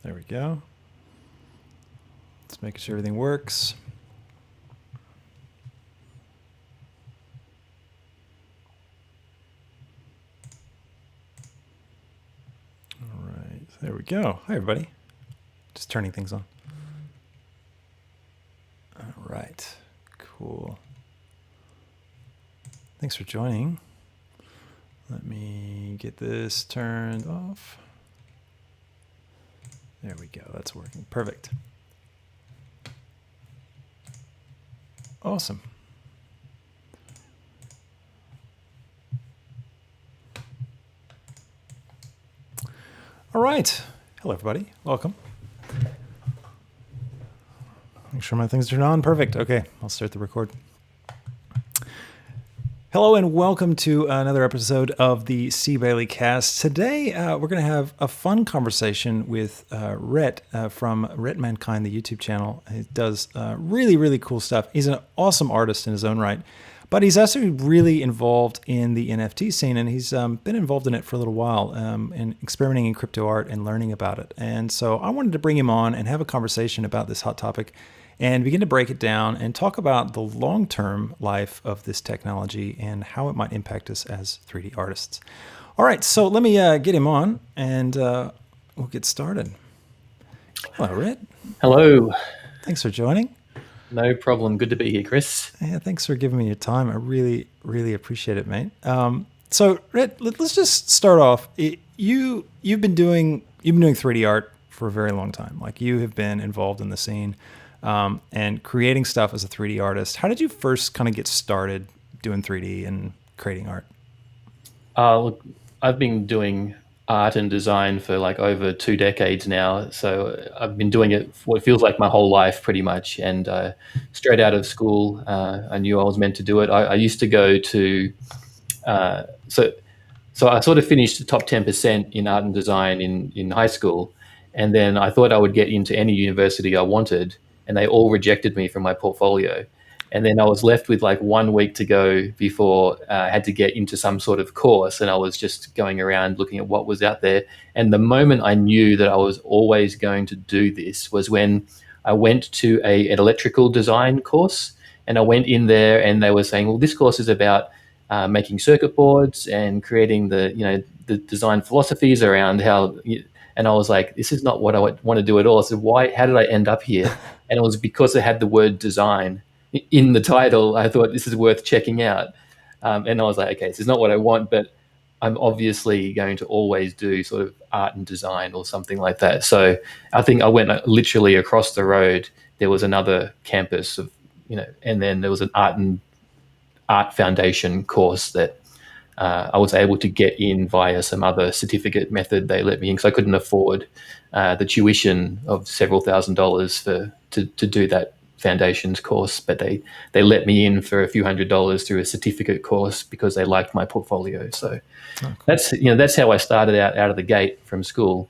There we go. Let's make sure everything works. All right, there we go. Hi, everybody. Just turning things on. All right, cool. Thanks for joining. Let me get this turned off. There we go. That's working. Perfect. Awesome. All right. Hello, everybody. Welcome. Make sure my things turn on. Perfect. Okay, I'll start the record. Hello and welcome to another episode of the CBaileyCast. Today, we're going to have a fun conversation with Rhett from Rhett Mankind, the YouTube channel. He does really, really cool stuff. He's an awesome artist in his own right, but he's also really involved in the NFT scene, and he's been involved in it for a little while and experimenting in Cryptoart and learning about it. And so I wanted to bring him on and have a conversation about this hot topic and begin to break it down and talk about the long-term life of this technology and how it might impact us as 3D artists. All right, so let me get him on, and we'll get started. Hello, Rhett. Hello. Thanks for joining. No problem. Good to be here, Chris. Yeah, thanks for giving me your time. I really, really appreciate it, mate. So, Rhett, let's just start off. You've been doing 3D art for a very long time. Like, you have been involved in the scene. And creating stuff as a 3D artist. How did you first kind of get started doing 3D and creating art? Look, I've been doing art and design for like over 2 decades now. So I've been doing it for what feels like my whole life pretty much. And straight out of school, I knew I was meant to do it. I used to go to, so I sort of finished the top 10% in art and design in high school. And then I thought I would get into any university I wanted, and they all rejected me from my portfolio. And then I was left with like 1 week to go before I had to get into some sort of course. And I was just going around looking at what was out there. And the moment I knew that I was always going to do this was when I went to an electrical design course. And I went in there and they were saying, well, this course is about making circuit boards and creating the design philosophies around how... And I was like, this is not what I want to do at all. So how did I end up here? And it was because it had the word design in the title. I thought this is worth checking out. And I was like, okay, this is not what I want, but I'm obviously going to always do sort of art and design or something like that. So I think I went literally across the road. There was another campus of, and then there was an art foundation course that I was able to get in via some other certificate method they let me in because I couldn't afford the tuition of several $1,000s to do that foundations course, but they let me in for a few $100s through a certificate course because they liked my portfolio. So cool. That's how I started out of the gate from school,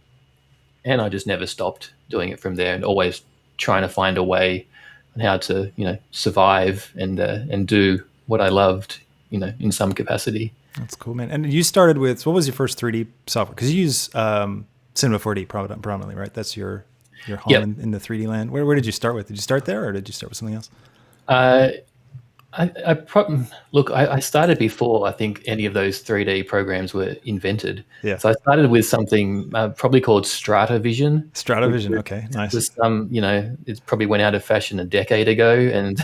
and I just never stopped doing it from there, and always trying to find a way on how to survive and do what I loved in some capacity. That's cool, man. And you started with, what was your first 3D software? Because you use Cinema 4D predominantly, right? That's your home in the 3D land. Where did you start with? Did you start there, or did you start with something else? I started before I think any of those 3D programs were invented. Yeah. So I started with something probably called Stratavision. Stratavision, okay, nice. It probably went out of fashion a decade ago, and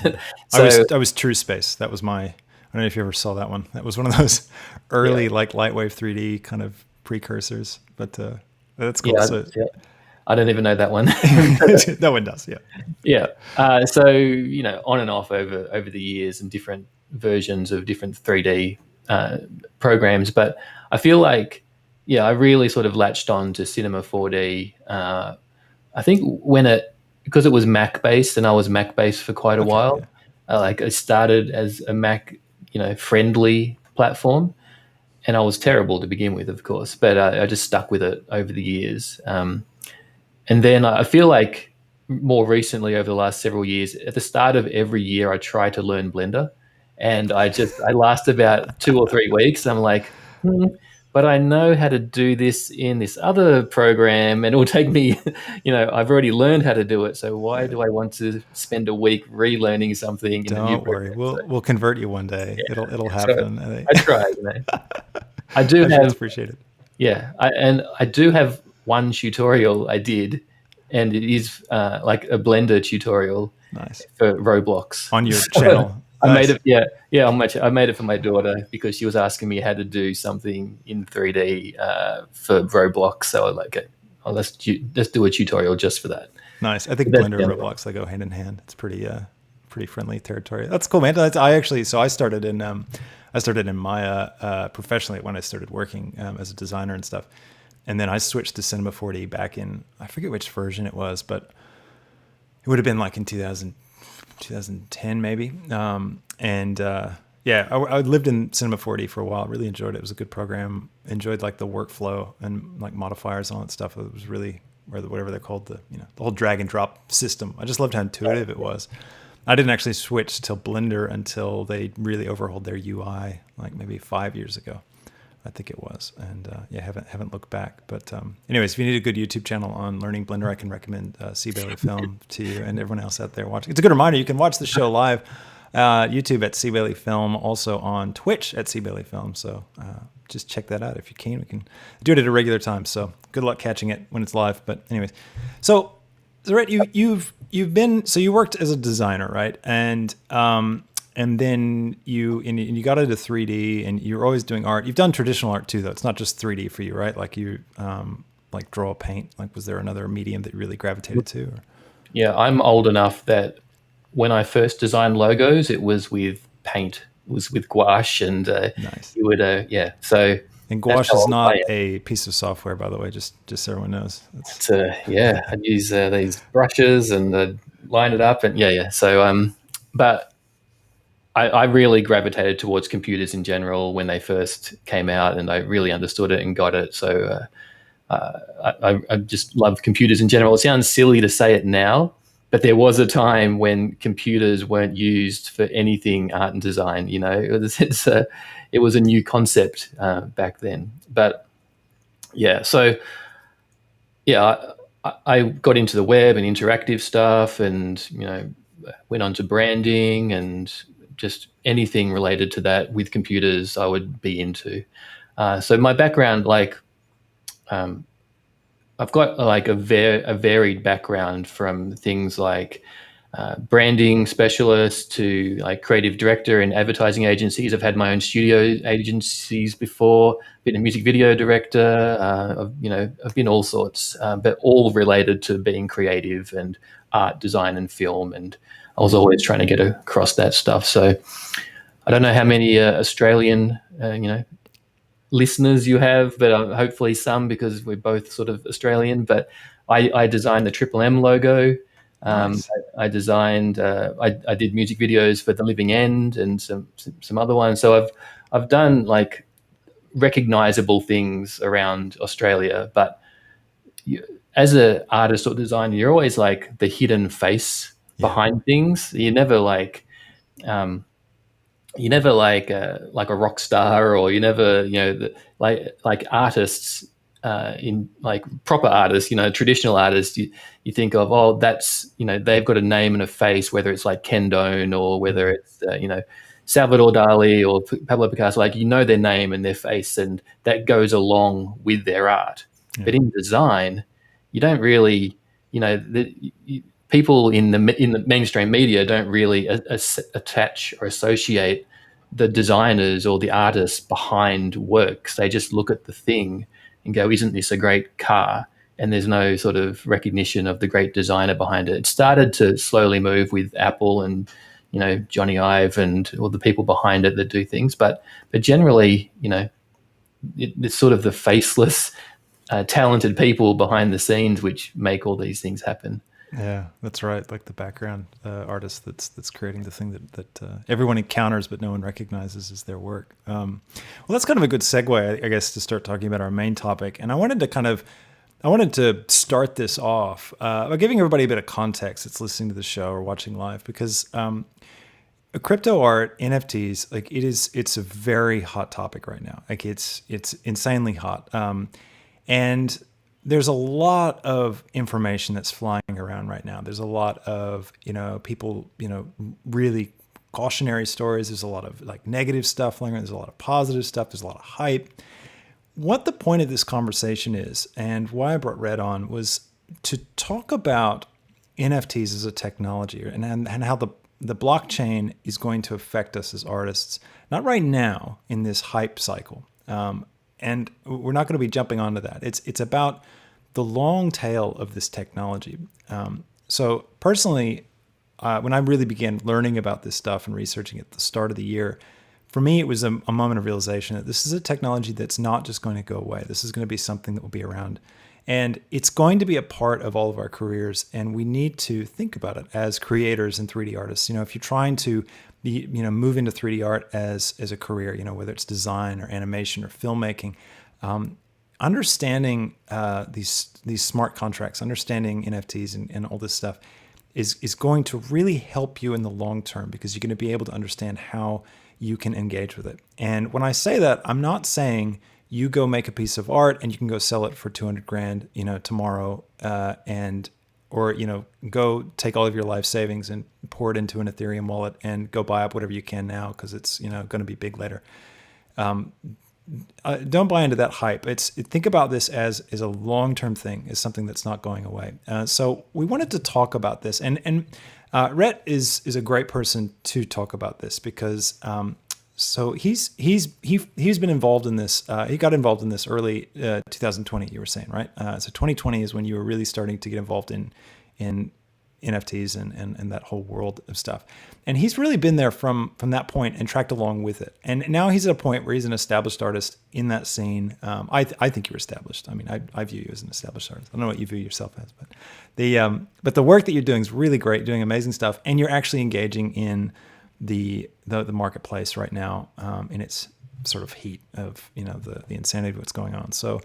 so I was TrueSpace. That was my. I don't know if you ever saw that one. That was one of those early like Lightwave 3D kind of precursors, but that's cool. Yeah, I don't even know that one. No one does, yeah. Yeah. So, on and off over the years and different versions of different 3D programs. But I feel like, I really sort of latched on to Cinema 4D. I think because it was Mac-based, and I was Mac-based for quite a while. Yeah. I started as a Mac friendly platform, and I was terrible to begin with, of course, but I just stuck with it over the years. And then I feel like more recently, over the last several years, at the start of every year, I try to learn Blender, and I last about 2 or 3 weeks. I'm like, but I know how to do this in this other program, and it will take me, I've already learned how to do it. So why do I want to spend a week relearning something in the new Don't worry. program? So We'll convert you one day. It'll so happen. I try. I do I'm sure it's have, appreciated. yeah, and I do have one tutorial I did, and it is like a Blender tutorial Nice. for Roblox. On your So channel. I made Nice. it, yeah, I made it for my daughter because she was asking me how to do something in 3D for Roblox. So I was like, okay, let's do a tutorial just for that. Nice. I think But that's Blender the and only one. Roblox, they go hand in hand. It's pretty friendly territory. That's cool, man. I started in Maya professionally when I started working as a designer and stuff. And then I switched to Cinema 4D back in, I forget which version it was, but it would have been like in 2010 maybe. Yeah, I lived in Cinema 4D for a while. Really enjoyed it. It was a good program. Enjoyed like the workflow and like modifiers and all that stuff. It was really, or whatever they're called, the whole drag and drop system. I just loved how intuitive it was. I didn't actually switch till Blender until they really overhauled their UI, like maybe 5 years ago, I think it was. And yeah, haven't looked back. But anyways, if you need a good YouTube channel on learning Blender, I can recommend CBailey Film to you and everyone else out there watching. It's a good reminder. You can watch the show live, YouTube at CBailey Film, also on Twitch at CBailey Film. So just check that out if you can. We can do it at a regular time. So good luck catching it when it's live. But anyways, so Rhett, you worked as a designer, right? And then you got into 3D, and you're always doing art. You've done traditional art too, though. It's not just 3D for you, right? Like you like draw, paint. Like, was there another medium that you really gravitated to? Or? Yeah, I'm old enough that when I first designed logos, it was with paint. It was with gouache, and Nice. you would, yeah. So And that's gouache how is old I not am. a piece of software, by the way, just so everyone knows. Yeah, I'd use these brushes and line it up, and yeah. So, but I really gravitated towards computers in general when they first came out, and I really understood it and got it. So I just love computers in general. It sounds silly to say it now, but there was a time when computers weren't used for anything art and design. It was a new concept back then. But yeah, so yeah, I got into the web and interactive stuff, and went on to branding and just anything related to that with computers I would be into. So my background, like, I've got like a varied background, from things like branding specialist to like creative director in advertising agencies. I've had my own studio agencies before. Been a music video director. I've been all sorts, but all related to being creative and art, design, and film. And I was always trying to get across that stuff. So I don't know how many Australian, listeners you have, but hopefully some, because we're both sort of Australian. But I designed the Triple M logo. Nice. I designed. I did music videos for The Living End and some other ones. So I've done like recognizable things around Australia. But as an artist or designer, you're always like the hidden face behind things. You're never like a rock star, or you never, like artists, in like proper artists, traditional artists, you think of, oh, that's, they've got a name and a face, whether it's like Ken Doan, or whether it's Salvador Dali or Pablo Picasso. Like, their name and their face, and that goes along with their art. Yeah. But in design, you don't really, people in the mainstream media don't really attach or associate the designers or the artists behind works. They just look at the thing and go, isn't this a great car? And there's no sort of recognition of the great designer behind it. It started to slowly move with Apple and, Johnny Ive and all the people behind it that do things. But generally, it's sort of the faceless, talented people behind the scenes which make all these things happen. Yeah, that's right. Like the background artist that's creating the thing that everyone encounters but no one recognizes as their work. Well, that's kind of a good segue, I guess, to start talking about our main topic. And I wanted to start this off by giving everybody a bit of context that's listening to the show or watching live, because crypto art, NFTs, like it's a very hot topic right now. Like it's insanely hot. And there's a lot of information that's flying around right now. There's a lot of, people, really cautionary stories. There's a lot of like negative stuff flying around. There's a lot of positive stuff. There's a lot of hype. What the point of this conversation is, and why I brought Rhett on, was to talk about NFTs as a technology and how the blockchain is going to affect us as artists, not right now in this hype cycle. And we're not going to be jumping onto that. It's about the long tail of this technology. So personally, when I really began learning about this stuff and researching at the start of the year, for me, it was a moment of realization that this is a technology that's not just going to go away. This is going to be something that will be around. And it's going to be a part of all of our careers. And we need to think about it as creators and 3D artists. If you're trying to move into 3D art as a career, whether it's design or animation or filmmaking, understanding these smart contracts, understanding NFTs and all this stuff is going to really help you in the long term, because you're going to be able to understand how you can engage with it. And when I say that, I'm not saying you go make a piece of art and you can go sell it for 200 grand, tomorrow, or go take all of your life savings and pour it into an Ethereum wallet and go buy up whatever you can now because it's going to be big later. Don't buy into that hype. Think about this as a long-term thing, as something that's not going away. So we wanted to talk about this, and Rhett is a great person to talk about this because so he's been involved in this. He got involved in this early 2020. You were saying, right? So 2020 is when you were really starting to get involved in NFTs and that whole world of stuff. And he's really been there from that point and tracked along with it. And now he's at a point where he's an established artist in that scene. I think you're established. I mean, I view you as an established artist. I don't know what you view yourself as, but the work that you're doing is really great, you're doing amazing stuff, and you're actually engaging in the marketplace right now in its sort of heat of the insanity of what's going on. So.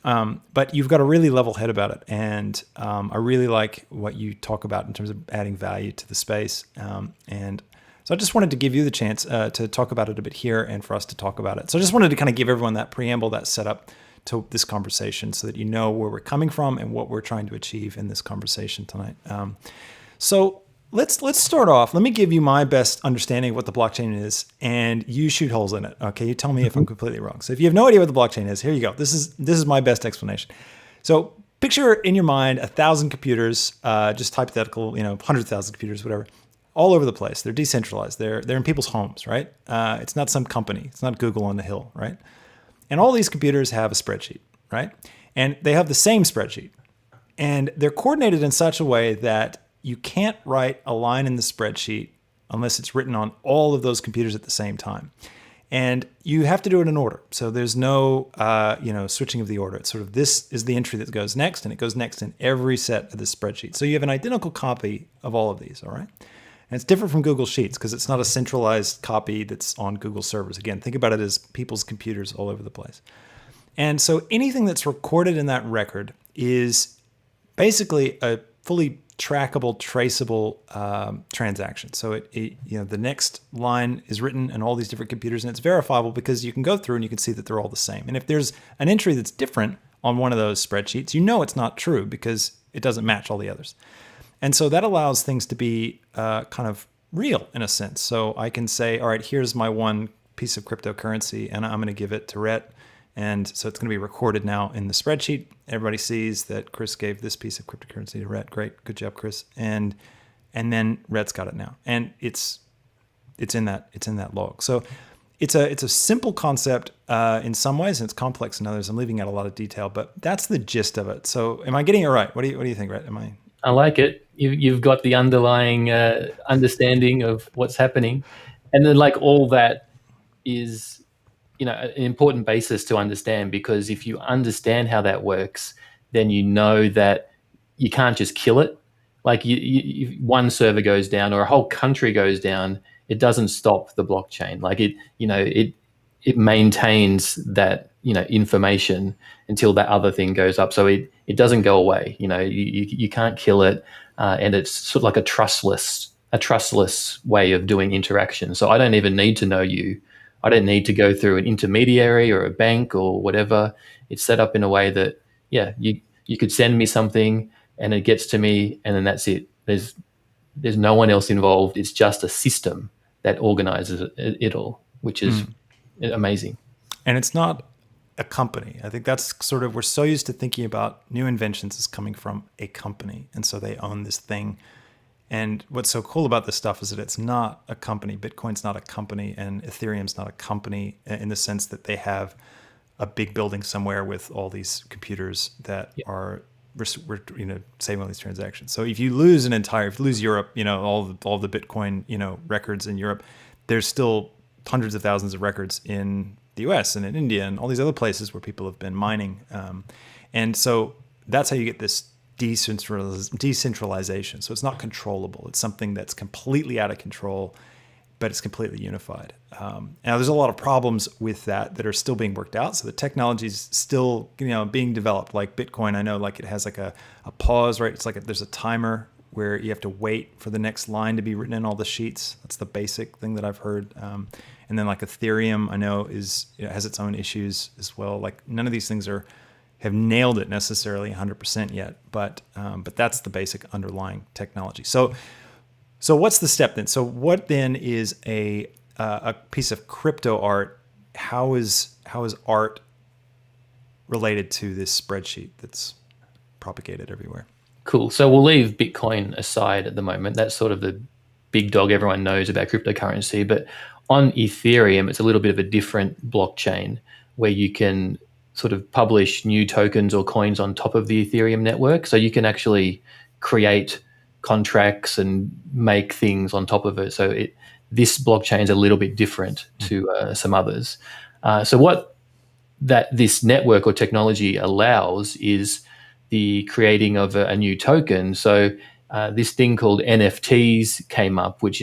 But you've got a really level head about it. And I really like what you talk about in terms of adding value to the space. And so I just wanted to give you the chance to talk about it a bit here and for us to talk about it. So I just wanted to kind of give everyone that preamble, that setup to this conversation so that you know where we're coming from and what we're trying to achieve in this conversation tonight. So let's start off. Let me give you my best understanding of what the blockchain is, and you shoot holes in it. Okay, you tell me if I'm completely wrong. So if you have no idea what the blockchain is, here you go. This is my best explanation. So picture in your mind 1,000 computers, just hypothetical, 100,000 computers, whatever, all over the place. They're decentralized. They're in people's homes, right? It's not some company. It's not Google on the hill, right? And all these computers have a spreadsheet, right? And they have the same spreadsheet, and they're coordinated in such a way that you can't write a line in the spreadsheet unless it's written on all of those computers at the same time. And you have to do it in order. So there's no, switching of the order. It's sort of, this is the entry that goes next, and it goes next in every set of the spreadsheet. So you have an identical copy of all of these, all right? And it's different from Google Sheets because it's not a centralized copy that's on Google servers. Again, think about it as people's computers all over the place. And so anything that's recorded in that record is basically a fully trackable, traceable transaction. So the next line is written in all these different computers, and it's verifiable because you can go through and you can see that they're all the same. And if there's an entry that's different on one of those spreadsheets, it's not true because it doesn't match all the others. And so that allows things to be kind of real in a sense. So I can say, all right, here's my one piece of cryptocurrency, and I'm going to give it to Rhett. And so it's going to be recorded now in the spreadsheet. Everybody sees that Chris gave this piece of cryptocurrency to Rhett. Great, good job, Chris. And then Rhett's got it now, and it's in that log. So it's a simple concept in some ways, and it's complex in others. I'm leaving out a lot of detail, but that's the gist of it. So am I getting it right? What do you think, Rhett? I like it. You've got the underlying understanding of what's happening, and then like all that is an important basis to understand, because if you understand how that works, then you know that you can't just kill it. Like if one server goes down or a whole country goes down, it doesn't stop the blockchain. Like it maintains that information until that other thing goes up. So it doesn't go away. You can't kill it, and it's sort of like a trustless a trustless way of doing interaction. So I don't even need to know you. I don't need to go through an intermediary or a bank or whatever. It's set up in a way that, yeah, you could send me something and it gets to me, and then that's it. There's no one else involved. It's just a system that organizes it all, which is amazing. And it's not a company. I think that's sort of, we're so used to thinking about new inventions as coming from a company. And so they own this thing. And what's so cool about this stuff is that it's not a company. Bitcoin's not a company, and Ethereum's not a company in the sense that they have a big building somewhere with all these computers that are saving all these transactions. So if you lose if you lose Europe, all the Bitcoin, records in Europe, there's still hundreds of thousands of records in the US and in India and all these other places where people have been mining. And so that's how you get this decentralization. So it's not controllable. It's something that's completely out of control, but it's completely unified. Now there's a lot of problems with that are still being worked out. So the technology is still, being developed. Like Bitcoin, I know, like it has like a pause, right? It's like there's a timer where you have to wait for the next line to be written in all the sheets. That's the basic thing that I've heard. And then like Ethereum, I know has its own issues as well. Like none of these things have nailed it necessarily 100% yet, but that's the basic underlying technology. So what's the step then? So what then is a piece of crypto art? How is art related to this spreadsheet that's propagated everywhere? Cool. So we'll leave Bitcoin aside at the moment. That's sort of the big dog everyone knows about cryptocurrency. But on Ethereum, it's a little bit of a different blockchain where you can sort of publish new tokens or coins on top of the Ethereum network. So you can actually create contracts and make things on top of it. So this blockchain is a little bit different to some others. So what this network or technology allows is the creating of a new token. So this thing called NFTs came up, which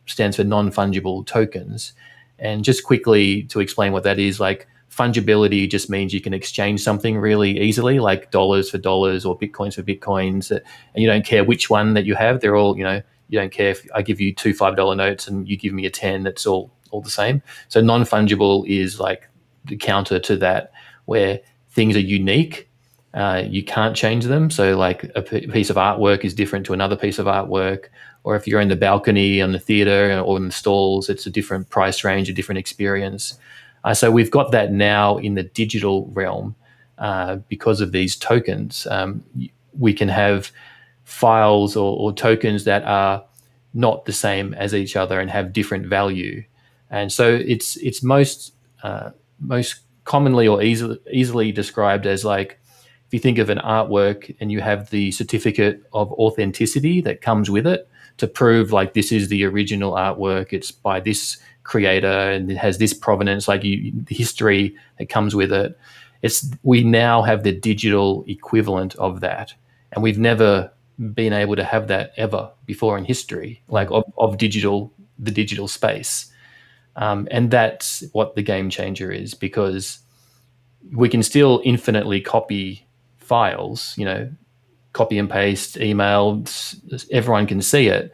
stands for non-fungible tokens. And just quickly to explain what that is, like fungibility just means you can exchange something really easily, like dollars for dollars or bitcoins for bitcoins, and you don't care which one that you have. They're all, you don't care if I give you two $5 notes and you give me a 10, that's all the same. So non-fungible is like the counter to that, where things are unique. You can't change them. So like a piece of artwork is different to another piece of artwork, or if you're in the balcony on the theater or in the stalls, it's a different price range, a different experience. So we've got that now in the digital realm because of these tokens. We can have files or tokens that are not the same as each other and have different value. And so it's most commonly or easily described as like, if you think of an artwork and you have the certificate of authenticity that comes with it to prove like this is the original artwork, it's by this creator and it has this provenance, like the history that comes with it. We now have the digital equivalent of that, and we've never been able to have that ever before in history, like of the digital space. And that's what the game changer is, because we can still infinitely copy files, copy and paste, email, everyone can see it,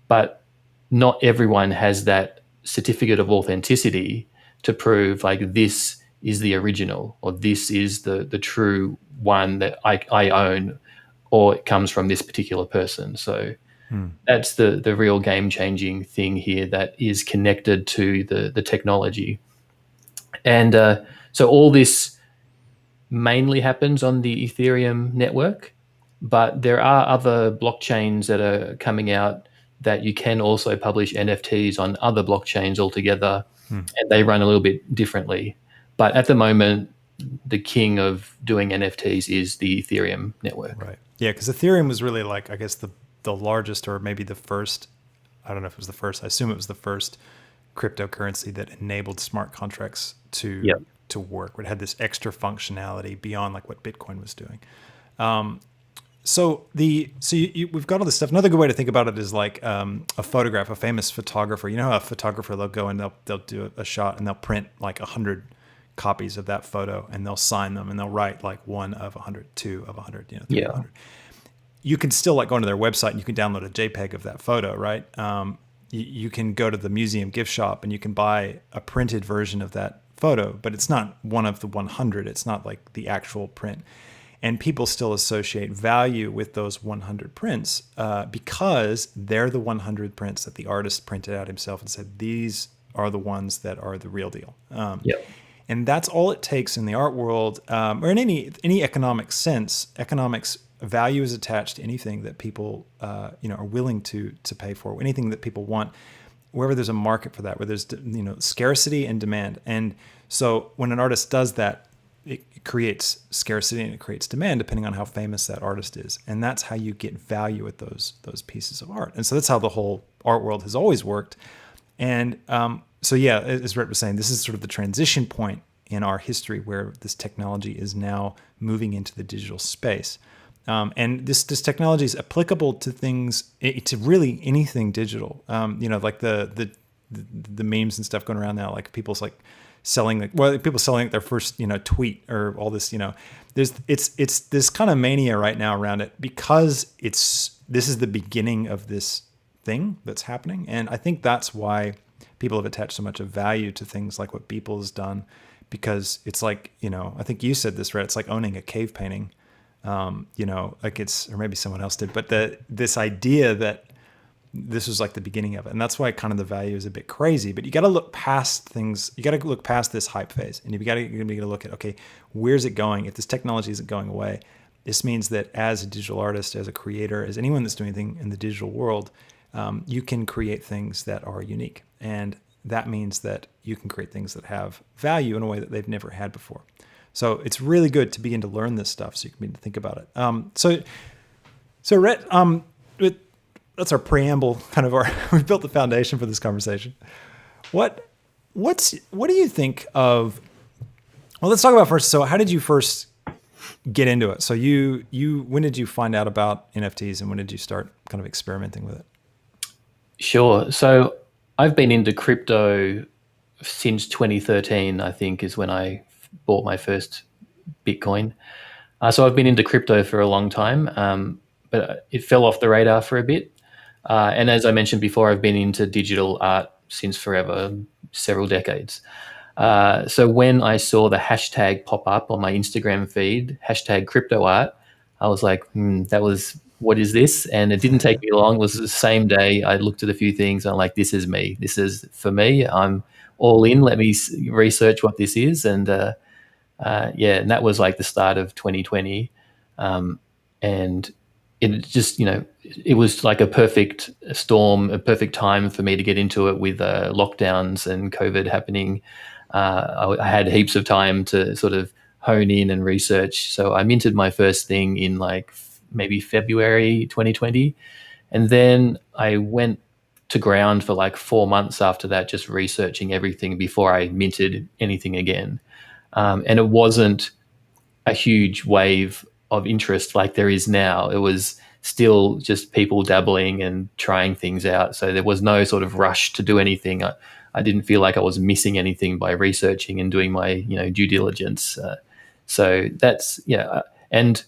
but not everyone has that certificate of authenticity to prove like this is the original, or this is the true one that I own, or it comes from this particular person. So that's the real game-changing thing here that is connected to the technology. And so all this mainly happens on the Ethereum network, but there are other blockchains that are coming out that you can also publish NFTs on other blockchains altogether, and they run a little bit differently. But at the moment, the king of doing NFTs is the Ethereum network. Right. Yeah, because Ethereum was really like, I guess, the largest, or maybe the first, I don't know if it was the first, I assume it was the first cryptocurrency that enabled smart contracts to work, where it had this extra functionality beyond like what Bitcoin was doing. We've got all this stuff. Another good way to think about it is like a photograph, a famous photographer. You know how a photographer, they'll go and they'll do a shot and they'll print like 100 copies of that photo and they'll sign them and they'll write like 1 of 100, 2 of 100, 3 of 100. you can still like go onto their website and you can download a JPEG of that photo, right? You can go to the museum gift shop and you can buy a printed version of that photo, but it's not one of the 100. It's not like the actual print. And people still associate value with those 100 prints because they're the 100 prints that the artist printed out himself and said, these are the ones that are the real deal. And that's all it takes in the art world, or in any economic sense. Economics value is attached to anything that people are willing to pay for, anything that people want, wherever there's a market for that, where there's scarcity and demand. And so when an artist does that, it creates scarcity and it creates demand depending on how famous that artist is. And that's how you get value at those pieces of art. And so that's how the whole art world has always worked. And so yeah, as Rhett was saying, this is sort of the transition point in our history where this technology is now moving into the digital space. And this technology is applicable to things, to really anything digital. Like the memes and stuff going around now, like people's like people selling their first tweet or all this. It's this kind of mania right now around it because this is the beginning of this thing that's happening, and I think that's why people have attached so much of value to things like what Beeple has done, because it's like I think you said this, Rhett. It's like owning a cave painting. Like or maybe someone else did, but this idea that this was like the beginning of it. And that's why kind of the value is a bit crazy, but you got to look past things. You got to look past this hype phase, and you're going to look at, okay, where's it going? If this technology isn't going away, this means that as a digital artist, as a creator, as anyone that's doing anything in the digital world, you can create things that are unique. And that means that you can create things that have value in a way that they've never had before. So it's really good to begin to learn this stuff so you can begin to think about it. So Rhett, that's our preamble, kind of we've built the foundation for this conversation. What do you think of, well, let's talk about first. So how did you first get into it? So when did you find out about NFTs and when did you start kind of experimenting with it? Sure. So I've been into crypto since 2013, I think, is when I bought my first Bitcoin. So I've been into crypto for a long time, but it fell off the radar for a bit. And as I mentioned before, I've been into digital art since forever, several decades. So when I saw the hashtag pop up on my Instagram feed, hashtag Cryptoart, I was like, what is this? And it didn't take me long. It was the same day I looked at a few things. And I'm like, this is me. This is for me. I'm all in. Let me research what this is. And and that was like the start of 2020. And it just, it was like a perfect storm, a perfect time for me to get into it with lockdowns and COVID happening. I had heaps of time to sort of hone in and research. So I minted my first thing in like maybe February 2020. And then I went to ground for like 4 months after that, just researching everything before I minted anything again. And it wasn't a huge wave of interest like there is now. It was still just people dabbling and trying things out. So there was no sort of rush to do anything. I didn't feel like I was missing anything by researching and doing my due diligence. So that's, and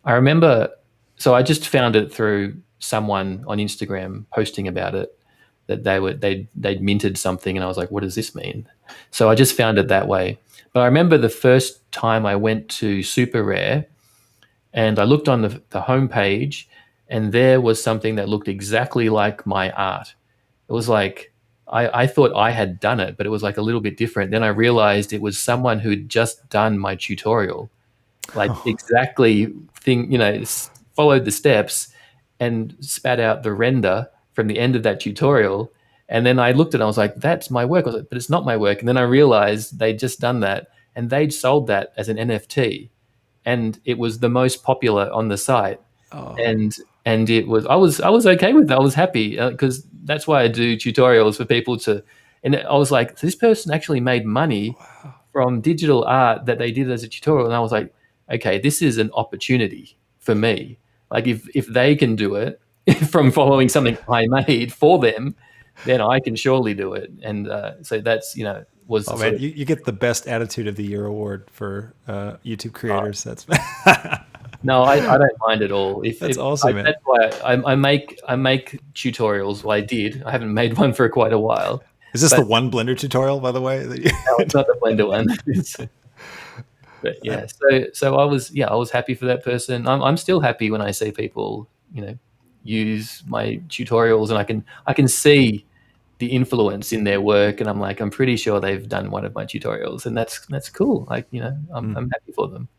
I remember, so I just found it through someone on Instagram posting about it, that they'd minted something, and I was like, what does this mean? So I just found it that way. But I remember the first time I went to Super Rare, and I looked on the homepage, and there was something that looked exactly like my art. It was like, I thought I had done it, but it was like a little bit different. Then I realized it was someone who'd just done my tutorial, like exactly followed the steps and spat out the render from the end of that tutorial. And then I looked at it and I was like, that's my work. I was like, but it's not my work. And then I realized they'd just done that and they'd sold that as an NFT. And it was the most popular on the site. Oh. And it was, I was okay with that. I was happy because that's why I do tutorials for people and I was like, this person actually made money from digital art that they did as a tutorial. And I was like, okay, this is an opportunity for me. Like if they can do it from following something I made for them, then I can surely do it. And so that's, was. Oh man, you get the best attitude of the year award for YouTube creators. That's No, I don't mind at all. That's awesome, man. That's why I make tutorials. Well, I did. I haven't made one for quite a while, Is this the but one Blender tutorial, by the way? no, it's not the Blender one. But yeah, so I was happy for that person. I'm still happy when I see people, use my tutorials, and I can see the influence in their work, and I'm like, I'm pretty sure they've done one of my tutorials, and that's cool. Like, I'm happy for them.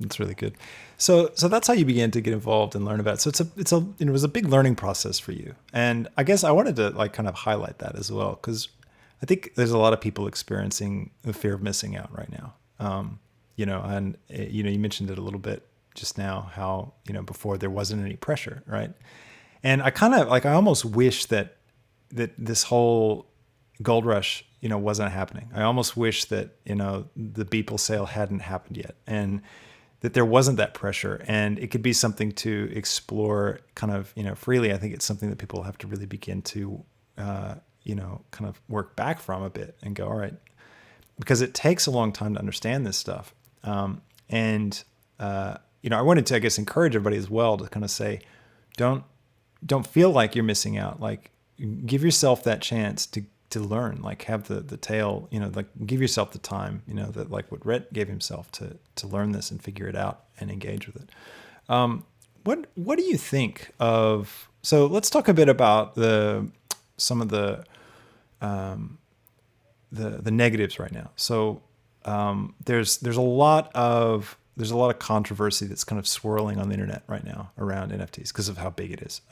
That's really good. So that's how you began to get involved and learn about it. So it was a big learning process for you. And I guess I wanted to like kind of highlight that as well, because I think there's a lot of people experiencing the fear of missing out right now. You mentioned it a little bit just now, how, before there wasn't any pressure, right? And I kind of like, I almost wish that this whole gold rush, wasn't happening. I almost wish that, the Beeple sale hadn't happened yet, and that there wasn't that pressure, and it could be something to explore kind of, freely. I think it's something that people have to really begin to, kind of work back from a bit and go, all right, because it takes a long time to understand this stuff. I wanted to, I guess, encourage everybody as well to kind of say, don't feel like you're missing out. Like, give yourself that chance to learn, like have the tail, like give yourself the time, that like what Rhett gave himself to learn this and figure it out and engage with it. What do you think of, so let's talk a bit about some of the negatives right now. So there's a lot of controversy that's kind of swirling on the internet right now around NFTs because of how big it is.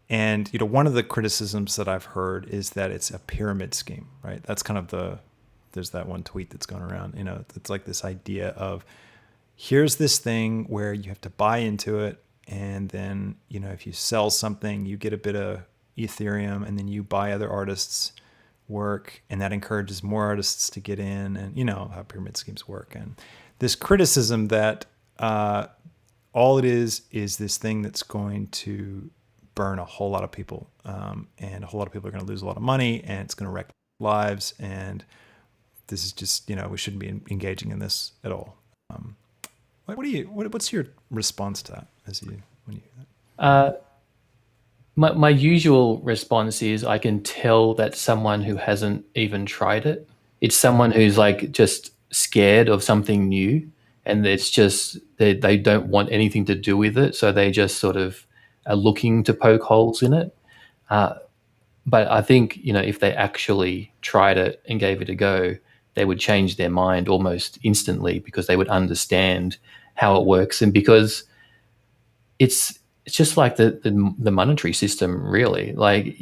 And one of the criticisms that I've heard is that it's a pyramid scheme, right? That's kind of there's that one tweet that's going around. It's like this idea of, here's this thing where you have to buy into it, and then if you sell something, you get a bit of Ethereum, and then you buy other artists' work, and that encourages more artists to get in, and how pyramid schemes work. And this criticism that all it is this thing that's going to burn a whole lot of people, and a whole lot of people are going to lose a lot of money, and it's going to wreck lives, and this is just, we shouldn't be engaging in this at all. What's your response to that when you hear that? My usual response is, I can tell that someone who hasn't even tried it. It's someone who's like just scared of something new, and it's just they don't want anything to do with it, so they just sort of are looking to poke holes in it. But I think, if they actually tried it and gave it a go, they would change their mind almost instantly, because they would understand how it works. And because it's just like the monetary system, really. Like,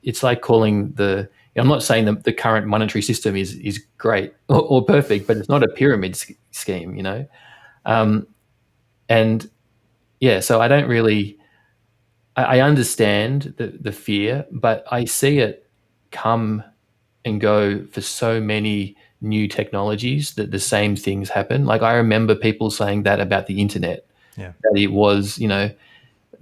it's like calling I'm not saying the current monetary system is great or perfect, but it's not a pyramid scheme, and yeah, so I don't really, I understand the fear, but I see it come and go for so many new technologies that the same things happen. Like, I remember people saying that about the internet, Yeah. that it was,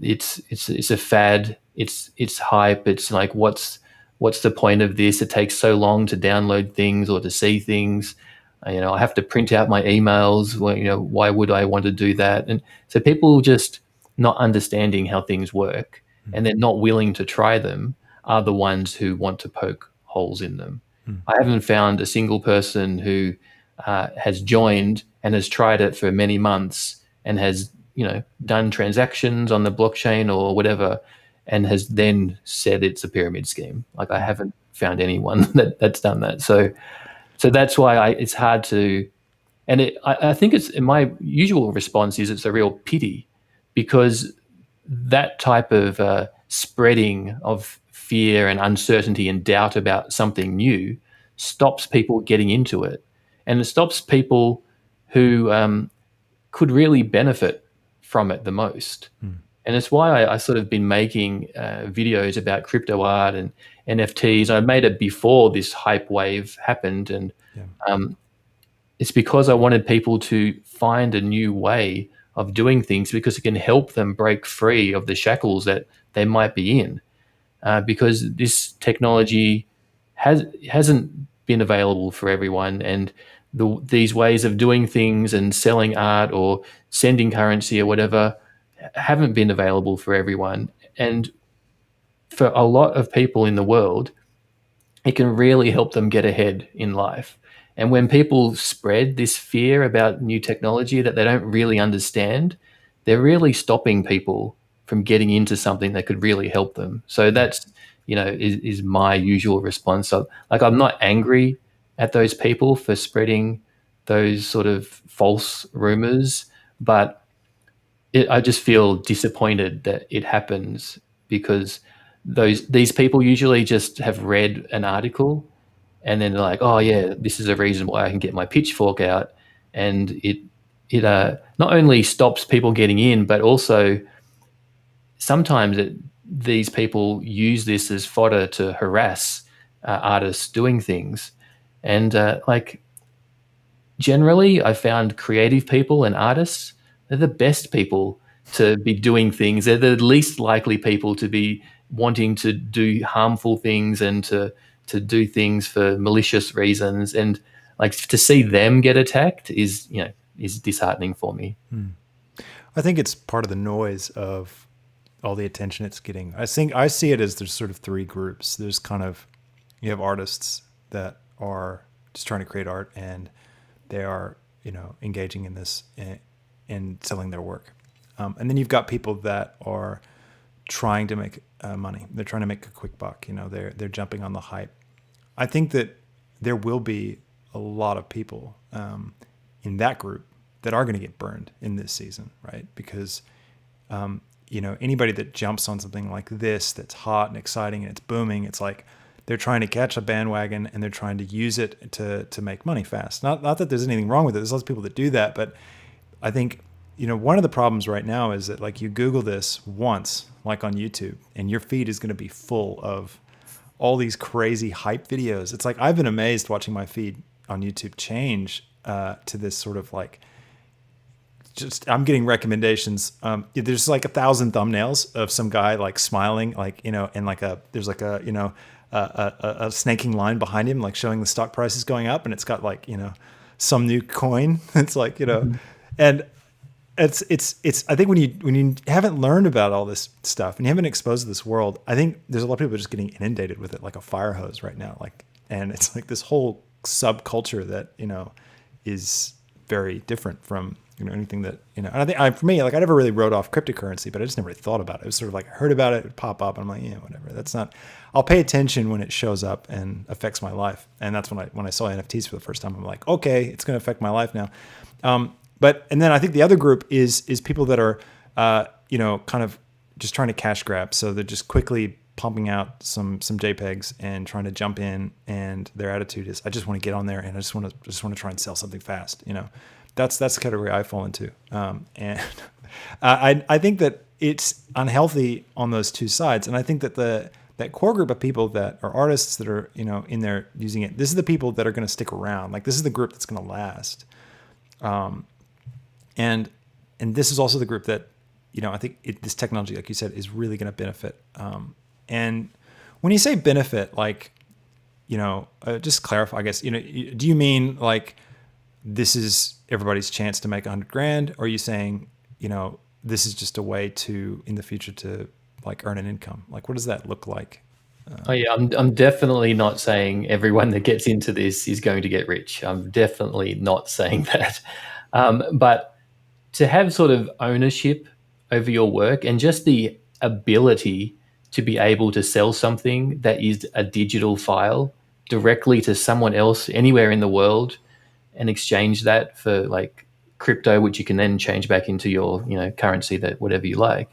it's a fad, it's hype. It's like, what's the point of this? It takes so long to download things or to see things. I have to print out my emails. Well, why would I want to do that? And so people just not understanding how things work, and they're not willing to try them, are the ones who want to poke holes in them. I haven't found a single person who has joined and has tried it for many months and has, done transactions on the blockchain or whatever, and has then said it's a pyramid scheme. Like, I haven't found anyone that's done that. So that's why it's hard to, and I think my usual response is, it's a real pity, because that type of spreading of fear and uncertainty and doubt about something new stops people getting into it, and it stops people who could really benefit from it the most. And it's why I sort of been making videos about Cryptoart and NFTs. I made it before this hype wave happened, and it's because I wanted people to find a new way of doing things, because it can help them break free of the shackles that they might be in. Because this technology hasn't been available for everyone, and these ways of doing things and selling art or sending currency or whatever haven't been available for everyone. And for a lot of people in the world, it can really help them get ahead in life. And when people spread this fear about new technology that they don't really understand, they're really stopping people from getting into something that could really help them. So that's, is my usual response. So, like, I'm not angry at those people for spreading those sort of false rumors, but I just feel disappointed that it happens because these people usually just have read an article and then they're like, oh yeah, this is a reason why I can get my pitchfork out, and it not only stops people getting in, but also sometimes these people use this as fodder to harass artists doing things, and like generally, I found creative people and artists, they're the best people to be doing things. They're the least likely people to be wanting to do harmful things and to do things for malicious reasons. And like to see them get attacked is disheartening for me. I think it's part of the noise of all the attention it's getting. I see it as there's sort of three groups. There's kind of, you have artists that are just trying to create art and they are, engaging in this and selling their work. And then you've got people that are trying to make money. They're trying to make a quick buck. They're jumping on the hype. I think that there will be a lot of people in that group that are going to get burned in this season, right? Because anybody that jumps on something like this that's hot and exciting and it's booming, it's like they're trying to catch a bandwagon and they're trying to use it to make money fast. Not that there's anything wrong with it. There's lots of people that do that, but I think one of the problems right now is that like you Google this once, like on YouTube, and your feed is going to be full of all these crazy hype videos. It's like I've been amazed watching my feed on YouTube change to this sort of like, just I'm getting recommendations. There's like 1,000 thumbnails of some guy like smiling, like and like there's like a snaking line behind him, like showing the stock prices going up, and it's got like some new coin. It's like and it's I think when you haven't learned about all this stuff and you haven't exposed to this world, I think there's a lot of people just getting inundated with it like a fire hose right now. Like, and it's like this whole subculture that is very different from anything that and I think for me, like I never really wrote off cryptocurrency, but I just never really thought about it. It was sort of like I heard about it, it would pop up, and I'm like, yeah, whatever. That's not. I'll pay attention when it shows up and affects my life, and that's when I saw NFTs for the first time. I'm like, okay, it's going to affect my life now. And then I think the other group is people that are kind of just trying to cash grab. So they're just quickly pumping out some JPEGs and trying to jump in, and their attitude is, I just want to get on there and I just want to try and sell something fast. That's the category I fall into. And I think that it's unhealthy on those two sides. And I think that that core group of people that are artists that are, in there using it, this is the people that are going to stick around. Like this is the group that's going to last. And this is also the group that, I think this technology, like you said, is really going to benefit. And when you say benefit, like, just clarify, I guess, do you mean like this is everybody's chance to make $100,000? Or are you saying, this is just a way to, in the future, to like earn an income? Like, what does that look like? Oh yeah, I'm definitely not saying everyone that gets into this is going to get rich. I'm definitely not saying that. But to have sort of ownership over your work and just the ability to be able to sell something that is a digital file directly to someone else anywhere in the world and exchange that for like crypto, which you can then change back into your currency, that whatever you like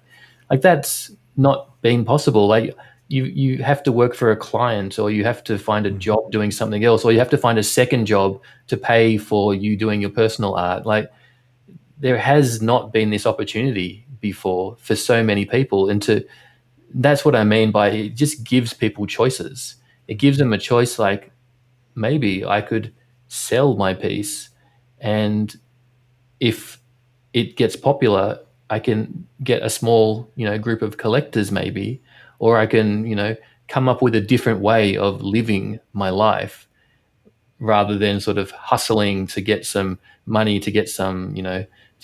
that's not been possible. Like you have to work for a client, or you have to find a job doing something else, or you have to find a second job to pay for you doing your personal art. Like there has not been this opportunity before for so many people. And that's what I mean by it just gives people choices. It gives them a choice, like maybe I could sell my piece, and if it gets popular, I can get a small, group of collectors maybe, or I can, come up with a different way of living my life. rather than sort of hustling to get some money, to get some,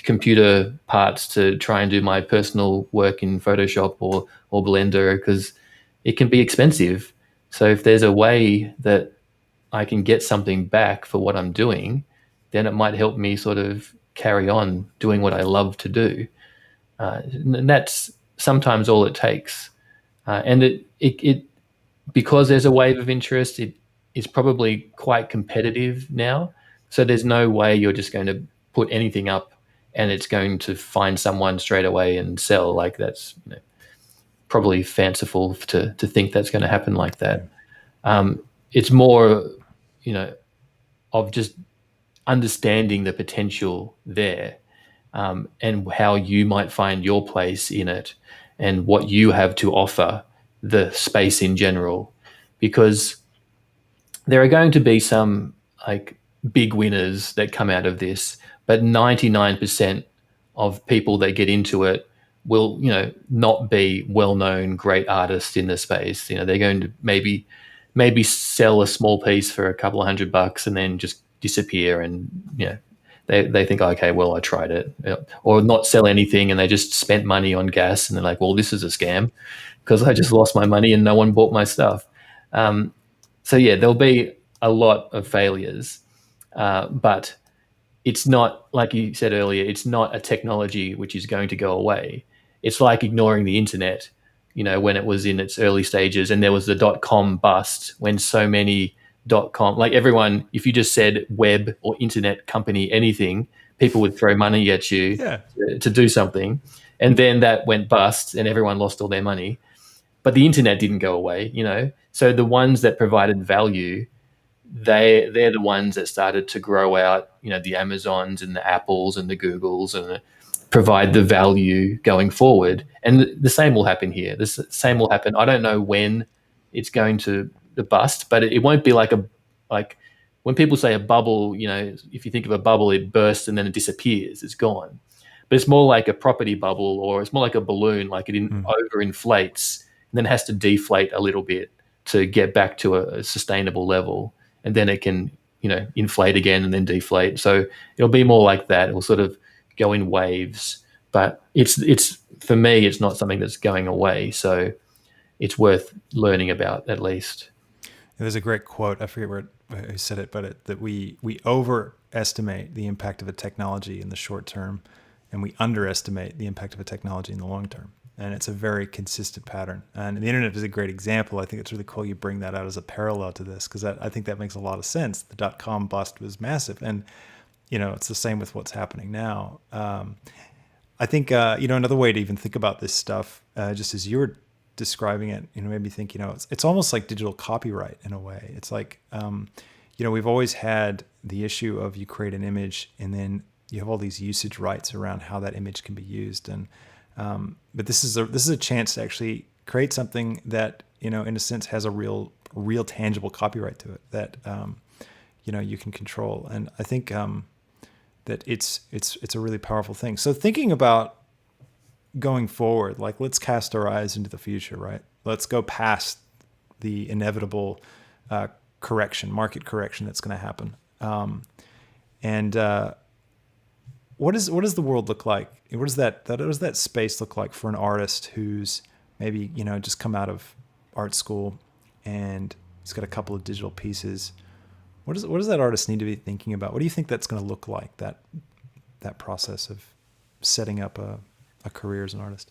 computer parts to try and do my personal work in Photoshop or Blender, because it can be expensive. So if there's a way that I can get something back for what I'm doing, then it might help me sort of carry on doing what I love to do. And that's sometimes all it takes. And it because there's a wave of interest, it is probably quite competitive now. So there's no way you're just going to put anything up and it's going to find someone straight away and sell. Like that's probably fanciful to think that's going to happen like that. It's more, you know, of just understanding the potential there, and how you might find your place in it and what you have to offer the space in general. Because there are going to be some like big winners that come out of this, but 99% of people that get into it will, not be well-known great artists in the space. They're going to maybe sell a small piece for a couple of $100 and then just disappear, and they think, okay, well, I tried it. Or not sell anything and they just spent money on gas and they're like, well, this is a scam because I just lost my money and no one bought my stuff. So yeah, there'll be a lot of failures, but it's not, like you said earlier, it's not a technology which is going to go away. It's like ignoring the internet, when it was in its early stages and there was the .com bust, when so many .com, like everyone, if you just said web or internet company, anything, people would throw money at you Yeah. to do something. And then that went bust and everyone lost all their money. But the internet didn't go away. So the ones that provided value, they're the ones that started to grow out, the Amazons and the Apples and the Googles, and provide the value going forward. And the same will happen here. The same will happen. I don't know when it's going to bust, but it won't be like when people say a bubble, if you think of a bubble, it bursts and then it disappears, it's gone. But it's more like a property bubble, or it's more like a balloon, like it overinflates and then has to deflate a little bit to get back to a sustainable level. And then it can, inflate again and then deflate. So it'll be more like that. It will sort of go in waves. But it's for me, it's not something that's going away. So it's worth learning about at least. There's a great quote. I forget who said it, but that we overestimate the impact of a technology in the short term, and we underestimate the impact of a technology in the long term. And it's a very consistent pattern. And the internet is a great example. I think it's really cool you bring that out as a parallel to this, because I think that makes a lot of sense. The .com bust was massive, and it's the same with what's happening now. I think another way to even think about this stuff, just as you were describing it, made me think, it's almost like digital copyright in a way. It's like, we've always had the issue of you create an image and then you have all these usage rights around how that image can be used. And but this is a chance to actually create something that, in a sense, has a real tangible copyright to it that, you can control. And I think that it's a really powerful thing. So thinking about going forward, like, let's cast our eyes into the future, right? Let's go past the inevitable market correction that's going to happen. What does the world look like? What does that space look like for an artist who's maybe, just come out of art school and he's got a couple of digital pieces? What does that artist need to be thinking about? What do you think that's going to look like, that process of setting up a career as an artist?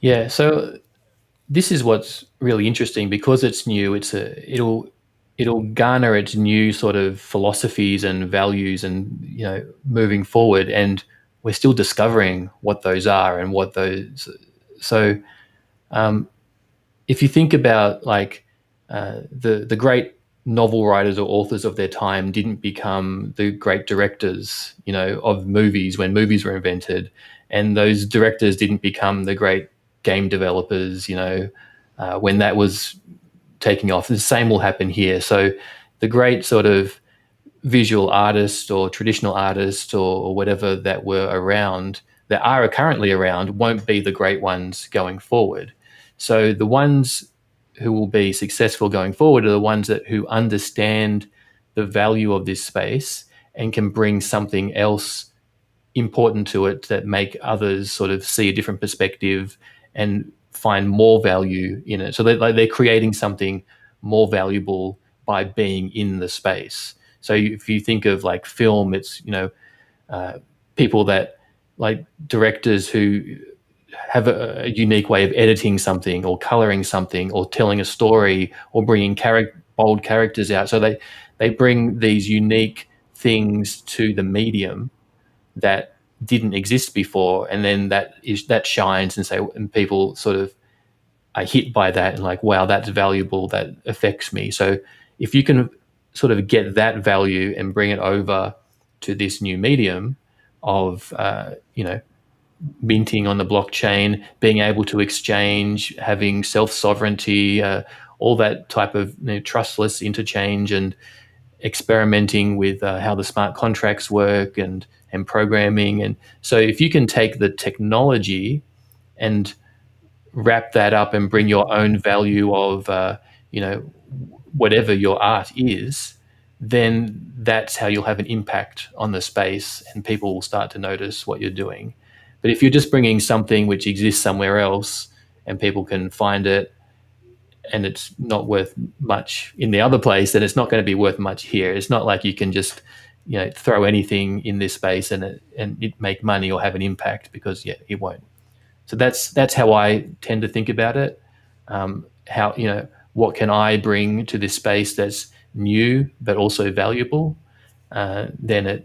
Yeah, so this is what's really interesting, because it's new. It'll garner its new sort of philosophies and values, and moving forward, and we're still discovering what those are and what those. So, if you think about like the great novel writers or authors of their time didn't become the great directors, of movies when movies were invented, and those directors didn't become the great game developers, when that was taking off. The same will happen here. So the great sort of visual artists or traditional artists or whatever that were around, that are currently around, won't be the great ones going forward. So the ones who will be successful going forward are the ones who understand the value of this space and can bring something else important to it that make others sort of see a different perspective and find more value in it. So they're creating something more valuable by being in the space. So if you think of like film, it's, people that, like directors who have a unique way of editing something or coloring something or telling a story or bringing bold characters out. So they bring these unique things to the medium that didn't exist before, and then that shines, and people sort of are hit by that and like, wow, that's valuable, that affects me. So if you can sort of get that value and bring it over to this new medium of minting on the blockchain, being able to exchange, having self-sovereignty, all that type of trustless interchange, and experimenting with how the smart contracts work and programming. And so if you can take the technology and wrap that up and bring your own value of whatever your art is, then that's how you'll have an impact on the space and people will start to notice what you're doing. But if you're just bringing something which exists somewhere else and people can find it and it's not worth much in the other place, then it's not going to be worth much here. It's not like you can just throw anything in this space and it make money or have an impact, because it won't. So that's how I tend to think about it. How what can I bring to this space that's new but also valuable? Then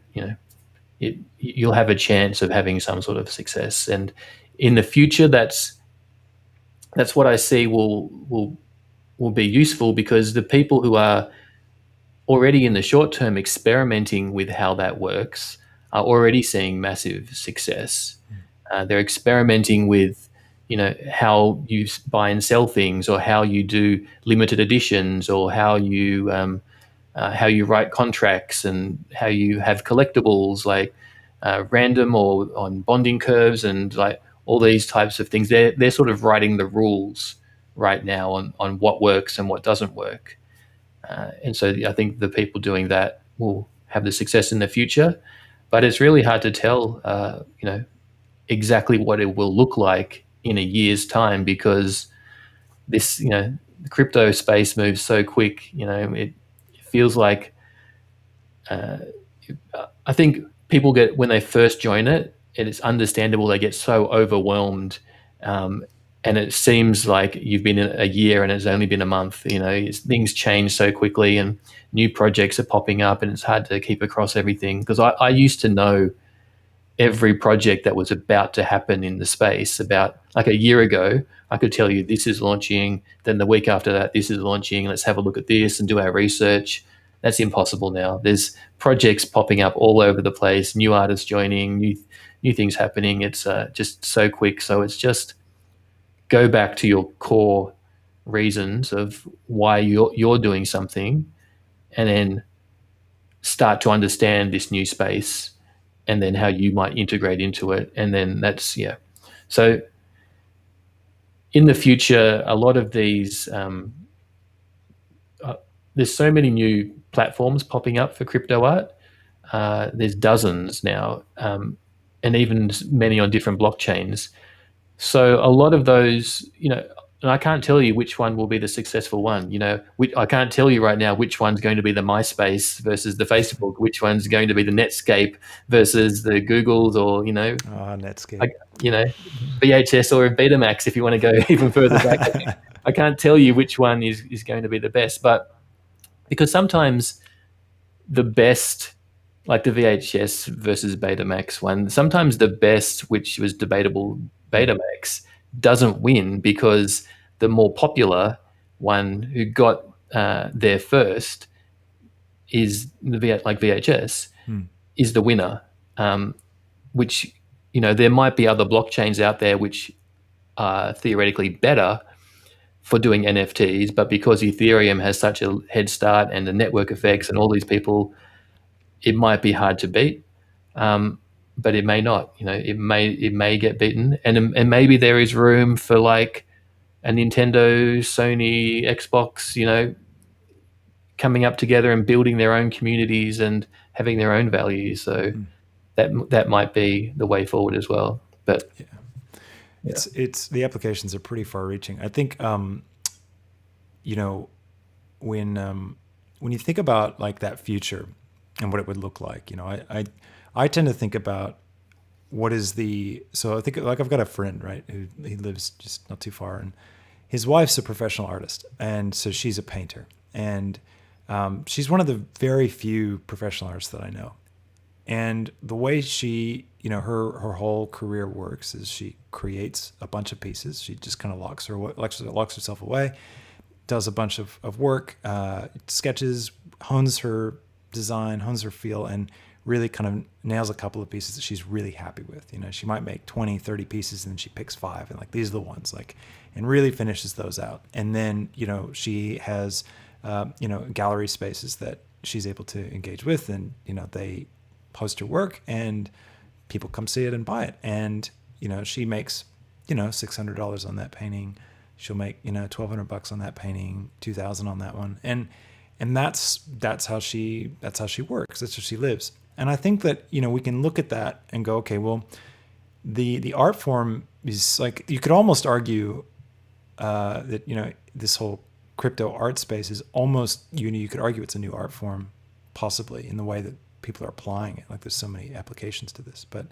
you'll have a chance of having some sort of success. And in the future, that's what I see will be useful, because the people who are already in the short term experimenting with how that works are already seeing massive success. They're experimenting with, how you buy and sell things, or how you do limited editions, or how you write contracts, and how you have collectibles like random or on bonding curves, and like all these types of things. They're sort of writing the rules right now on what works and what doesn't work. And so I think the people doing that will have the success in the future. But it's really hard to tell, exactly what it will look like in a year's time, because this, the crypto space moves so quick. It feels like, I think people get, when they first join it, and it's understandable, they get so overwhelmed. And it seems like you've been in a year and it's only been a month. Things change so quickly and new projects are popping up, and it's hard to keep across everything. Because I used to know every project that was about to happen in the space. About like a year ago, I could tell you this is launching, then the week after that, this is launching, let's have a look at this and do our research. That's impossible now. There's projects popping up all over the place, new artists joining, new things happening. It's just so quick. So it's just go back to your core reasons of why you're doing something, and then start to understand this new space, and then how you might integrate into it. And then that's, So in the future, a lot of these, there's so many new platforms popping up for Cryptoart. There's dozens now, and even many on different blockchains. So a lot of those, and I can't tell you which one will be the successful one. I can't tell you right now which one's going to be the MySpace versus the Facebook, which one's going to be the Netscape versus the Googles, or Netscape, VHS or Betamax, if you want to go even further back. I can't tell you which one is going to be the best, but because sometimes the best, like the VHS versus Betamax one, sometimes the best, which was debatable, Betamax, doesn't win, because the more popular one who got there first is like VHS is the winner. Which, there might be other blockchains out there which are theoretically better for doing NFTs, but because Ethereum has such a head start and the network effects and all these people, it might be hard to beat. But it may not. It may get beaten, and maybe there is room for like a Nintendo, Sony, Xbox, coming up together and building their own communities and having their own values. So that might be the way forward as well. But yeah. It's the applications are pretty far reaching. I think you know, when you think about like that future and what it would look like, you know, I tend to think about what is so I think, like, I've got a friend, right, who he lives just not too far, and his wife's a professional artist, and so she's a painter, and she's one of the very few professional artists that I know. And the way she, you know, her whole career works is she creates a bunch of pieces. She just kind of locks herself away, does a bunch of work, sketches, hones her design, hones her feel, and really kind of nails a couple of pieces that she's really happy with. You know, she might make 20, 30 pieces, and then she picks 5, and like, these are the ones, like, and really finishes those out. And then, you know, she has, you know, gallery spaces that she's able to engage with, and, you know, they post her work and people come see it and buy it. And, you know, she makes, you know, $600 on that painting. She'll make, you know, $1,200 on that painting, $2,000 on that one. And that's how she works. That's how she lives. And I think that, you know, we can look at that and go, okay, well, the art form is like, you could almost argue that, you know, this whole crypto art space is almost, you could argue it's a new art form, possibly, in the way that people are applying it. Like, there's so many applications to this, but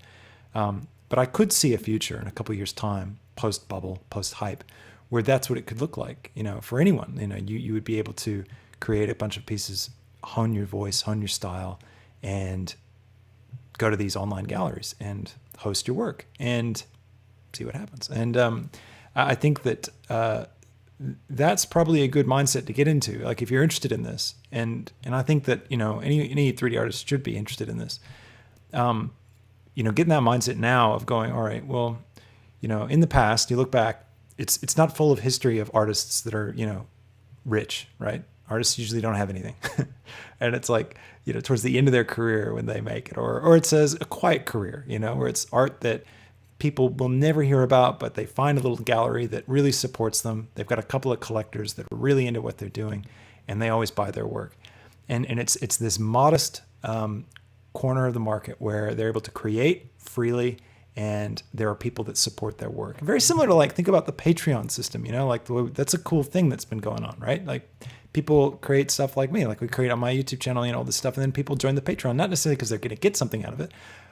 I could see a future in a couple of years' time, post bubble, post hype, where that's what it could look like. You know, for anyone, you know, you would be able to create a bunch of pieces, hone your voice, hone your style, and go to these online galleries and host your work and see what happens. And I think that that's probably a good mindset to get into. Like, if you're interested in this, and I think that, you know, any 3D artist should be interested in this. You know, getting that mindset now of going, all right, well, you know, in the past, you look back, it's not full of history of artists that are, you know, rich, right? Artists usually don't have anything. And it's like, you know, towards the end of their career when they make it, or it says a quiet career, you know, where it's art that people will never hear about, but they find a little gallery that really supports them. They've got a couple of collectors that are really into what they're doing, and they always buy their work. And it's this modest corner of the market where they're able to create freely, and there are people that support their work. Very similar to, like, think about the Patreon system, you know, like that's a cool thing that's been going on, right? Like, people create stuff like me, like we create on my YouTube channel, you know, all this stuff, and then people join the Patreon, not necessarily because they're going to get something out of it,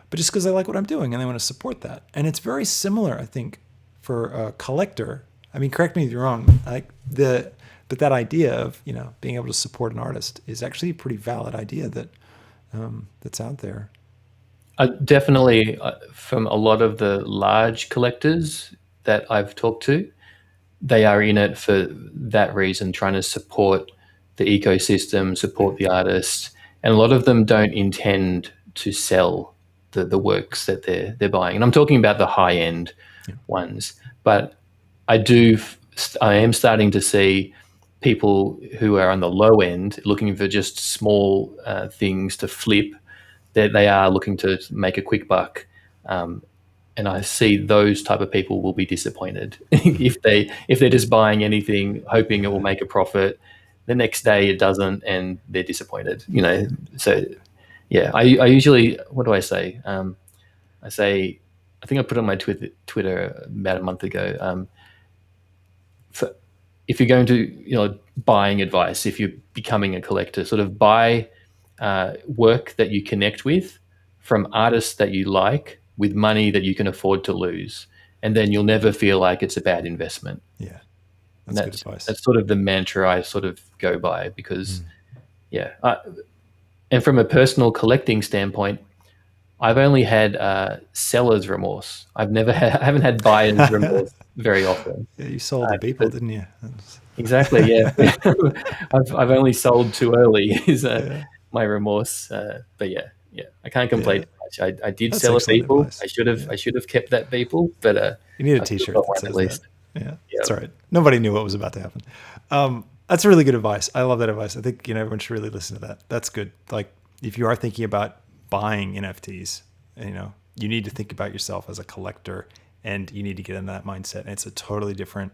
but just because they like what I'm doing and they want to support that. And it's very similar, I think, for a collector. I mean, correct me if you're wrong, but that idea of, you know, being able to support an artist is actually a pretty valid idea that that's out there. Definitely, from a lot of the large collectors that I've talked to, they are in it for that reason, trying to support the ecosystem, support the artists, and a lot of them don't intend to sell the works that they're buying. And I'm talking about the high end ones, but I am starting to see people who are on the low end looking for just small things to flip. That they are looking to make a quick buck. And I see those type of people will be disappointed if they're just buying anything, hoping it will make a profit. The next day it doesn't, and they're disappointed. You know, so yeah. I usually, what do I say? I think I put on my Twitter about a month ago. If you're going to, you know, buying advice, if you're becoming a collector, sort of buy work that you connect with from artists that you like, with money that you can afford to lose, and then you'll never feel like it's a bad investment. Yeah, that's good advice. That's sort of the mantra I sort of go by, because and from a personal collecting standpoint, I've only had seller's remorse. I haven't had buyer's remorse very often. Yeah, you sold to people, didn't you? Exactly. Yeah, I've only sold too early is my remorse. But yeah, I can't complain too much. I did sell a Beeple. Advice. I should have kept that Beeple, but you need a T-shirt that says at least. Yeah, that's all right. Nobody knew what was about to happen. That's really good advice. I love that advice. I think, you know, everyone should really listen to that. That's good. Like, if you are thinking about buying NFTs, you know, you need to think about yourself as a collector, and you need to get in that mindset. And it's a totally different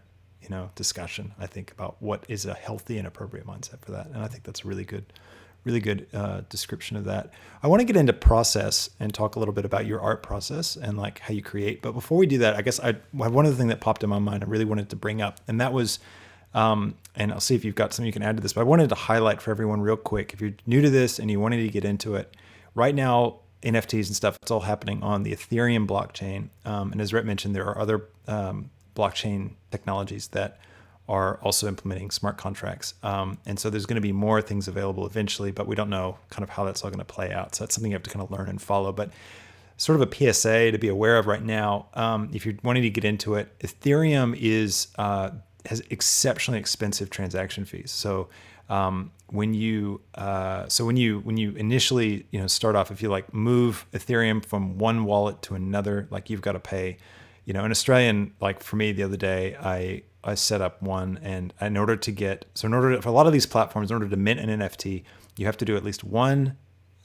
discussion, I think, about what is a healthy and appropriate mindset for that. And I think that's a really good description of that. I want to get into process and talk a little bit about your art process and like how you create. But before we do that, I guess one other thing that popped in my mind I really wanted to bring up, and that was, and I'll see if you've got something you can add to this, but I wanted to highlight for everyone real quick, if you're new to this and you wanted to get into it, right now, NFTs and stuff, it's all happening on the Ethereum blockchain. And as Rhett mentioned, there are other blockchain technologies that are also implementing smart contracts. And so there's going to be more things available eventually, but we don't know kind of how that's all going to play out. So that's something you have to kind of learn and follow. But sort of a PSA to be aware of right now, if you're wanting to get into it, Ethereum has exceptionally expensive transaction fees. So when you initially start off, if you like move Ethereum from one wallet to another, like you've got to pay, an Australian, like for me the other day, I set up one, and for a lot of these platforms, in order to mint an NFT, you have to do at least one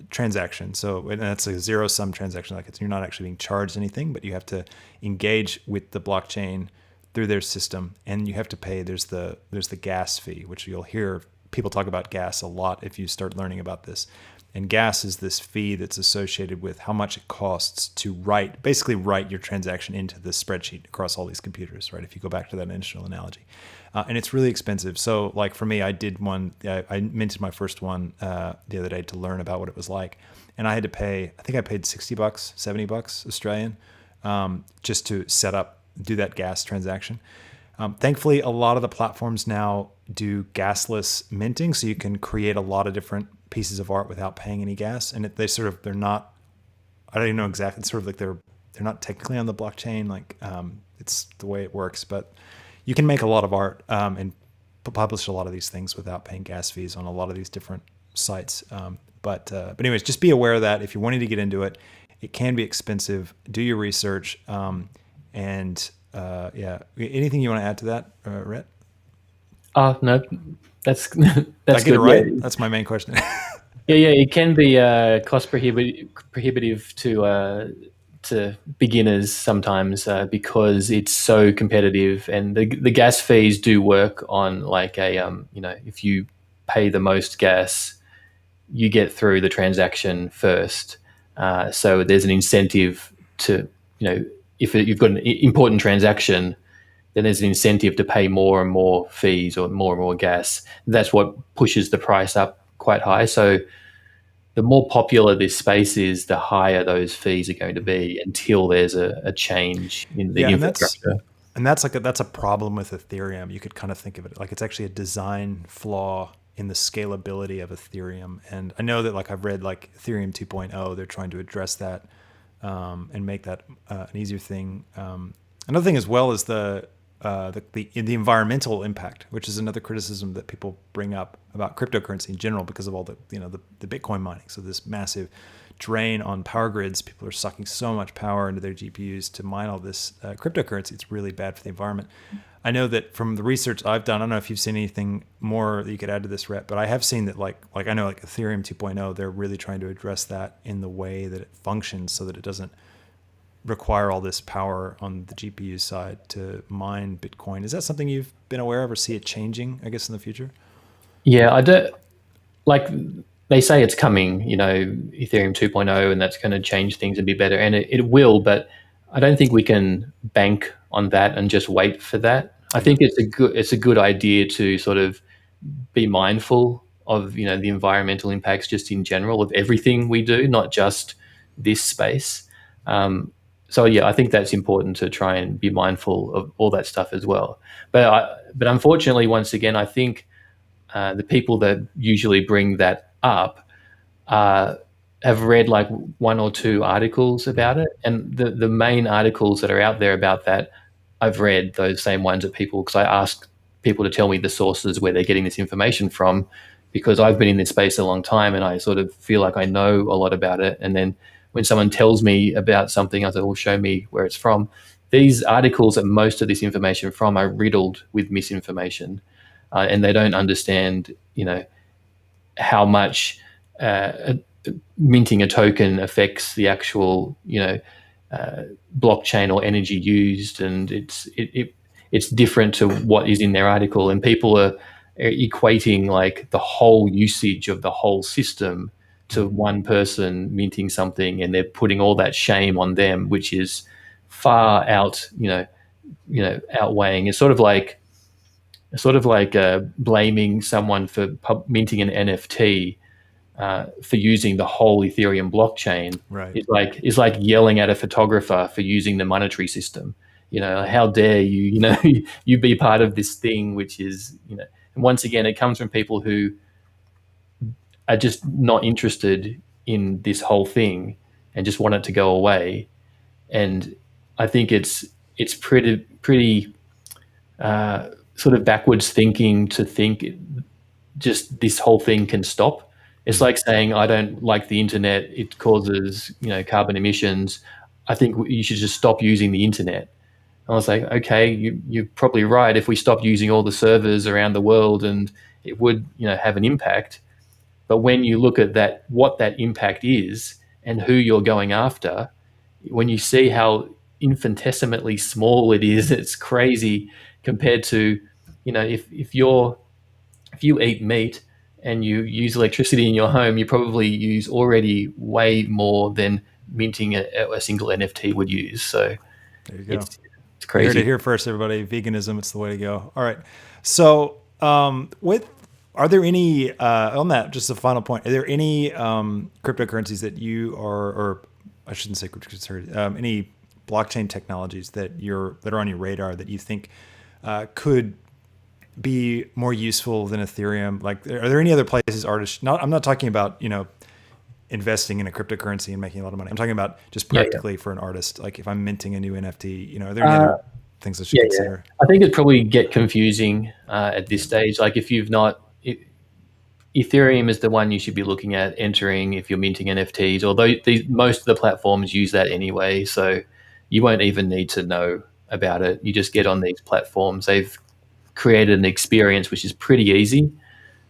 transaction. So, and that's a zero sum transaction. Like you're not actually being charged anything, but you have to engage with the blockchain through their system, and you have to pay. There's the gas fee, which you'll hear people talk about gas a lot if you start learning about this. And gas is this fee that's associated with how much it costs to basically write your transaction into the spreadsheet across all these computers, right? If you go back to that initial analogy. And it's really expensive. So like for me, I did one, I minted my first one the other day to learn about what it was like. And I had to pay, I think I paid $60, $70 Australian, just to do that gas transaction. Thankfully, a lot of the platforms now do gasless minting, so you can create a lot of different pieces of art without paying any gas. And they're not, I don't even know exactly, it's sort of like they're not technically on the blockchain, like it's the way it works, but you can make a lot of art and publish a lot of these things without paying gas fees on a lot of these different sites. But anyways, just be aware of that. If you're wanting to get into it, it can be expensive. Do your research. Yeah. Anything you want to add to that, Rhett? No, that's Did I get good. it right? Yeah. That's my main question. Yeah, it can be cost prohibitive to beginners sometimes because it's so competitive, and the gas fees do work on like if you pay the most gas, you get through the transaction first. So there's an incentive to if you've got an important transaction, then there's an incentive to pay more and more fees or more gas. That's what pushes the price up quite high. So the more popular this space is, the higher those fees are going to be until there's a change in the infrastructure. And that's a problem with Ethereum. You could kind of think of it like it's actually a design flaw in the scalability of Ethereum. And I know that like I've read like Ethereum 2.0, they're trying to address that and make that an easier thing. Another thing as well is the environmental impact, which is another criticism that people bring up about cryptocurrency in general because of all the Bitcoin mining. So this massive drain on power grids. People are sucking so much power into their GPUs to mine all this cryptocurrency. It's really bad for the environment. I know that from the research I've done, I don't know if you've seen anything more that you could add to this, Rhett, but I have seen that like I know like Ethereum 2.0, they're really trying to address that in the way that it functions so that it doesn't require all this power on the GPU side to mine Bitcoin. Is that something you've been aware of or see it changing, I guess, in the future? Yeah, I don't like they say it's coming, Ethereum 2.0, and that's going to change things and be better, and it will, but I don't think we can bank on that and just wait for that. I think it's a good idea to sort of be mindful of the environmental impacts just in general of everything we do, not just this space. So yeah, I think that's important to try and be mindful of all that stuff as well. But unfortunately, once again, I think the people that usually bring that up have read like one or two articles about it, and the main articles that are out there about that, I've read those same ones that people, because I asked people to tell me the sources where they're getting this information from, because I've been in this space a long time and I sort of feel like I know a lot about it. And then when someone tells me about something, I say, well, show me where it's from. These articles that most of this information from are riddled with misinformation, and they don't understand, how much minting a token affects the actual, blockchain or energy used, and it it's different to what is in their article, and people are equating like the whole usage of the whole system to one person minting something, and they're putting all that shame on them, which is far out, outweighing. It's sort of like blaming someone for minting an NFT for using the whole Ethereum blockchain. Right. Is like yelling at a photographer for using the monetary system. How dare you? You be part of this thing, which is, And once again, it comes from people who are just not interested in this whole thing and just want it to go away. And I think it's pretty sort of backwards thinking to think just this whole thing can stop. It's like saying, I don't like the internet, it causes carbon emissions, I think you should just stop using the internet. I was like, okay, you're probably right. If we stopped using all the servers around the world, and it would have an impact. But when you look at that, what that impact is and who you're going after, when you see how infinitesimally small it is, it's crazy compared to, if you eat meat and you use electricity in your home, you probably use already way more than minting a single NFT would use. So there you go. It's crazy. You heard it here first, everybody. Veganism, it's the way to go. All right. So are there any, on that, just a final point, are there any cryptocurrencies that you are, or I shouldn't say cryptocurrencies, any blockchain technologies that are on your radar that you think could be more useful than Ethereum? Like, are there any other places artists, I'm not talking about, investing in a cryptocurrency and making a lot of money. I'm talking about just practically for an artist. Like if I'm minting a new NFT, are there any other things I should consider? I think it'd probably get confusing at this stage. Like if you've not, Ethereum is the one you should be looking at entering if you're minting NFTs, although most of the platforms use that anyway. So you won't even need to know about it. You just get on these platforms. They've created an experience which is pretty easy,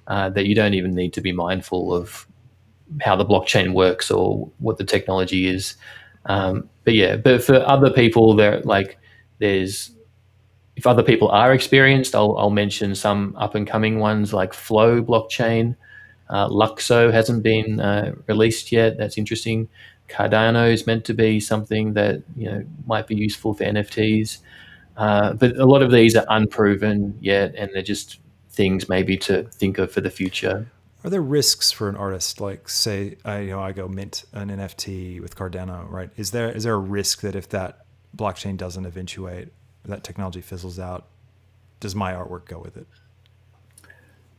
that you don't even need to be mindful of how the blockchain works or what the technology is. But for other people, if other people are experienced, I'll mention some up and coming ones like Flow blockchain. Luxo hasn't been released yet. That's interesting. Cardano is meant to be something that might be useful for NFTs. But a lot of these are unproven yet, and they're just things maybe to think of for the future. Are there risks for an artist? Like say, I go mint an NFT with Cardano, right? Is there a risk that if that blockchain doesn't eventuate, that technology fizzles out, does my artwork go with it?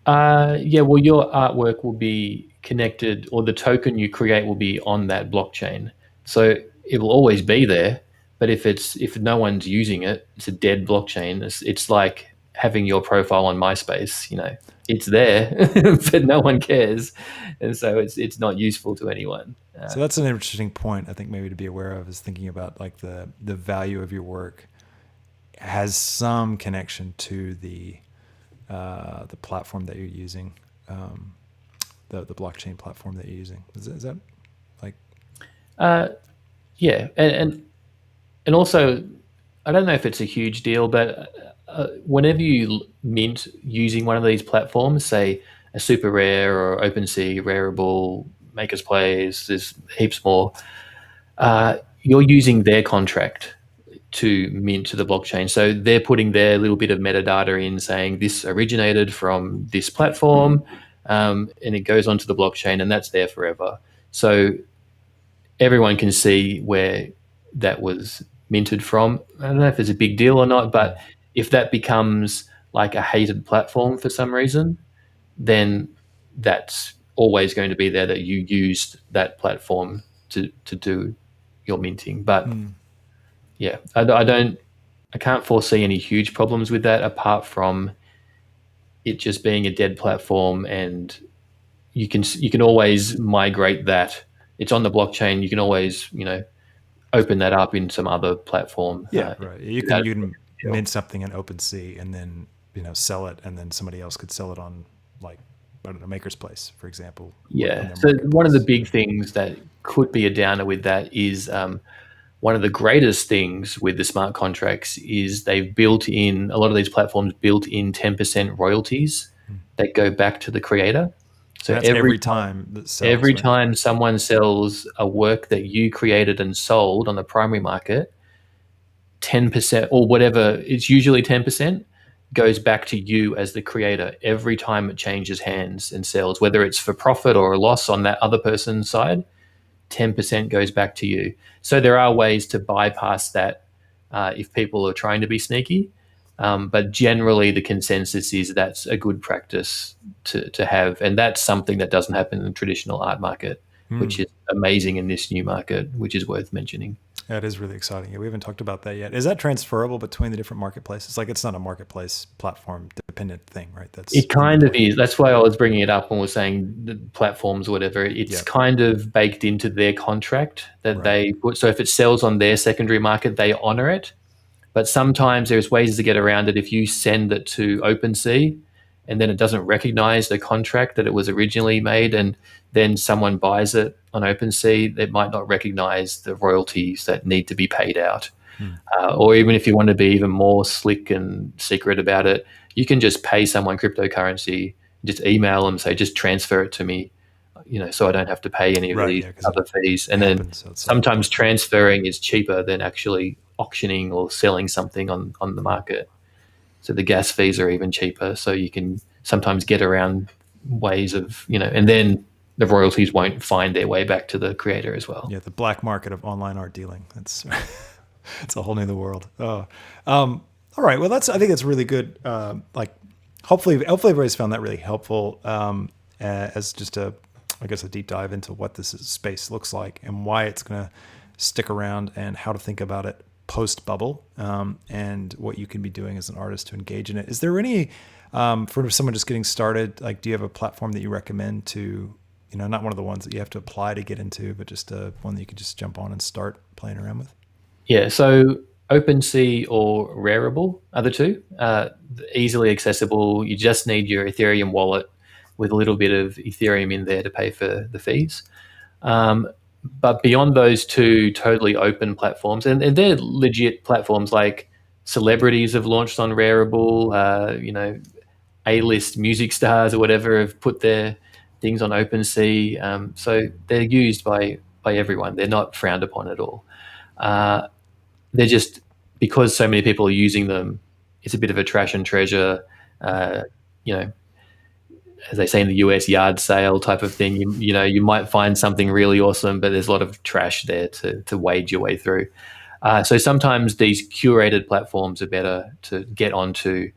Well, your artwork will be connected, or the token you create will be on that blockchain. So it will always be there. But if no one's using it, it's a dead blockchain. It's like having your profile on MySpace. It's there, but no one cares, and so it's not useful to anyone. So that's an interesting point, I think, maybe to be aware of, is thinking about like the value of your work has some connection to the platform that you're using, the blockchain platform that you're using. Is that like? Yeah, and also, I don't know if it's a huge deal, but whenever you mint using one of these platforms, say a Super Rare or OpenSea, Rareable, Maker's Place, there's heaps more, you're using their contract to mint to the blockchain. So they're putting their little bit of metadata in saying this originated from this platform, and it goes onto the blockchain, and that's there forever. So everyone can see where that was minted from. I don't know if it's a big deal or not, but if that becomes like a hated platform for some reason, then that's always going to be there, that you used that platform to do your minting. But I can't foresee any huge problems with that, apart from it just being a dead platform, and you can always migrate that. It's on the blockchain. You can always open that up in some other platform. Yeah, right. You can mint something in OpenSea and then sell it, and then somebody else could sell it on, like, I don't know, Maker's Place, for example. Yeah. So one of the big things that could be a downer with that is one of the greatest things with the smart contracts is they've built in, a lot of these platforms built in 10% royalties that go back to the creator. So And that's every time that sells, every right? time someone sells a work that you created and sold on the primary market, 10% or whatever, it's usually 10%, goes back to you as the creator every time it changes hands and sells, whether it's for profit or a loss on that other person's side. 10% goes back to you. So there are ways to bypass that if people are trying to be sneaky. But generally, the consensus is that's a good practice to have. And that's something that doesn't happen in the traditional art market, which is amazing in this new market, which is worth mentioning. That is really exciting. Yeah, we haven't talked about that yet. Is that transferable between the different marketplaces? Like, it's not a marketplace platform dependent thing, right? That's It kind of is. That's why I was bringing it up when we're saying the platforms or whatever. It's kind of baked into their contract that they put. So if it sells on their secondary market, they honor it. But sometimes there's ways to get around it. If you send it to OpenSea and then it doesn't recognize the contract that it was originally made, and then someone buys it on OpenSea, it might not recognize the royalties that need to be paid out. Or even if you want to be even more slick and secret about it, you can just pay someone cryptocurrency, just email them, say, just transfer it to me, so I don't have to pay any of these other fees. And then sometimes transferring is cheaper than actually auctioning or selling something on the market. So the gas fees are even cheaper. So you can sometimes get around ways of, and then the royalties won't find their way back to the creator as well. Yeah, the black market of online art dealing. That's it's a whole new world. Oh, all right. Well, I think that's really good. Hopefully everybody's found that really helpful as just a deep dive into what this space looks like and why it's going to stick around and how to think about it post bubble and what you can be doing as an artist to engage in it. Is there any for someone just getting started? Like, do you have a platform that you recommend to? Not one of the ones that you have to apply to get into, but just one that you can just jump on and start playing around with? Yeah, so OpenSea or Rarible are the two. Easily accessible. You just need your Ethereum wallet with a little bit of Ethereum in there to pay for the fees. But beyond those two totally open platforms, and they're legit platforms, like celebrities have launched on Rarible, A-list music stars or whatever have put their things on OpenSea. So they're used by everyone. They're not frowned upon at all. They're just, because so many people are using them, it's a bit of a trash and treasure, as they say in the US, yard sale type of thing. You might find something really awesome, but there's a lot of trash there to wade your way through. So sometimes these curated platforms are better to get onto.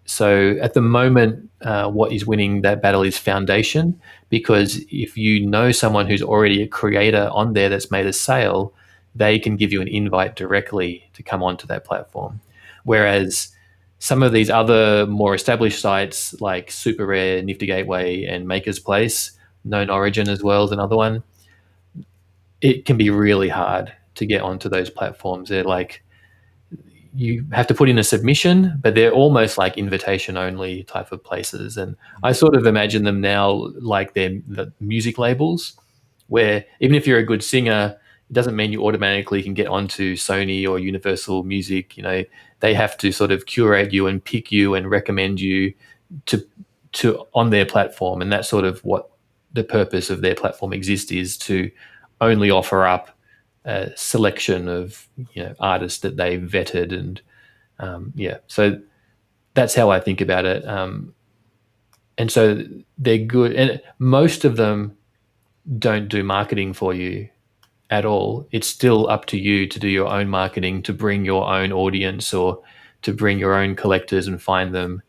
So at the moment, what is winning that battle is Foundation, because if you know someone who's already a creator on there that's made a sale, they can give you an invite directly to come onto that platform. Whereas some of these other more established sites like Super Rare, Nifty Gateway, and Maker's Place, Known Origin as well is another one, it can be really hard to get onto those platforms. They're like, you have to put in a submission, but they're almost like invitation only type of places. And I sort of imagine them now like they're the music labels, where even if you're a good singer, it doesn't mean you automatically can get onto Sony or Universal Music. They have to sort of curate you and pick you and recommend you to on their platform. And that's sort of what the purpose of their platform exists, is to only offer up a selection of artists that they vetted. And so that's how I think about it. And so they're good, and most of them don't do marketing for you at all. It's still up to you to do your own marketing, to bring your own audience or to bring your own collectors and find them,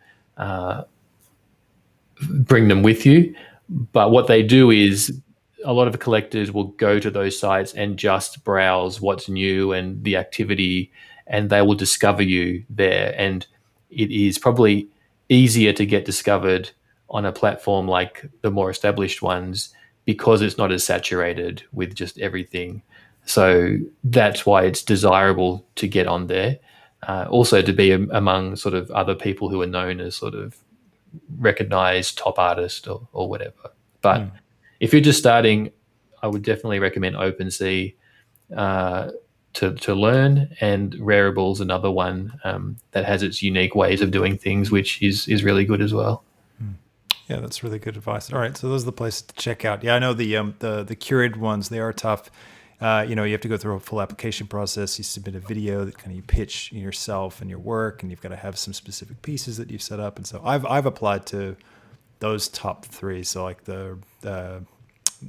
bring them with you. But what they do is, a lot of the collectors will go to those sites and just browse what's new and the activity, and they will discover you there. And it is probably easier to get discovered on a platform like the more established ones, because it's not as saturated with just everything. So that's why it's desirable to get on there. Also to be among sort of other people who are known as sort of recognized top artist or whatever. But if you're just starting, I would definitely recommend OpenSea. to learn, and Rareable's another one that has its unique ways of doing things, which is really good as well. Yeah, that's really good advice. All right, so those are the places to check out. Yeah, I know the curated ones, they are tough. You have to go through a full application process. You submit a video that kind of you pitch yourself and your work, and you've got to have some specific pieces that you've set up. And so I've applied to those top three. So like the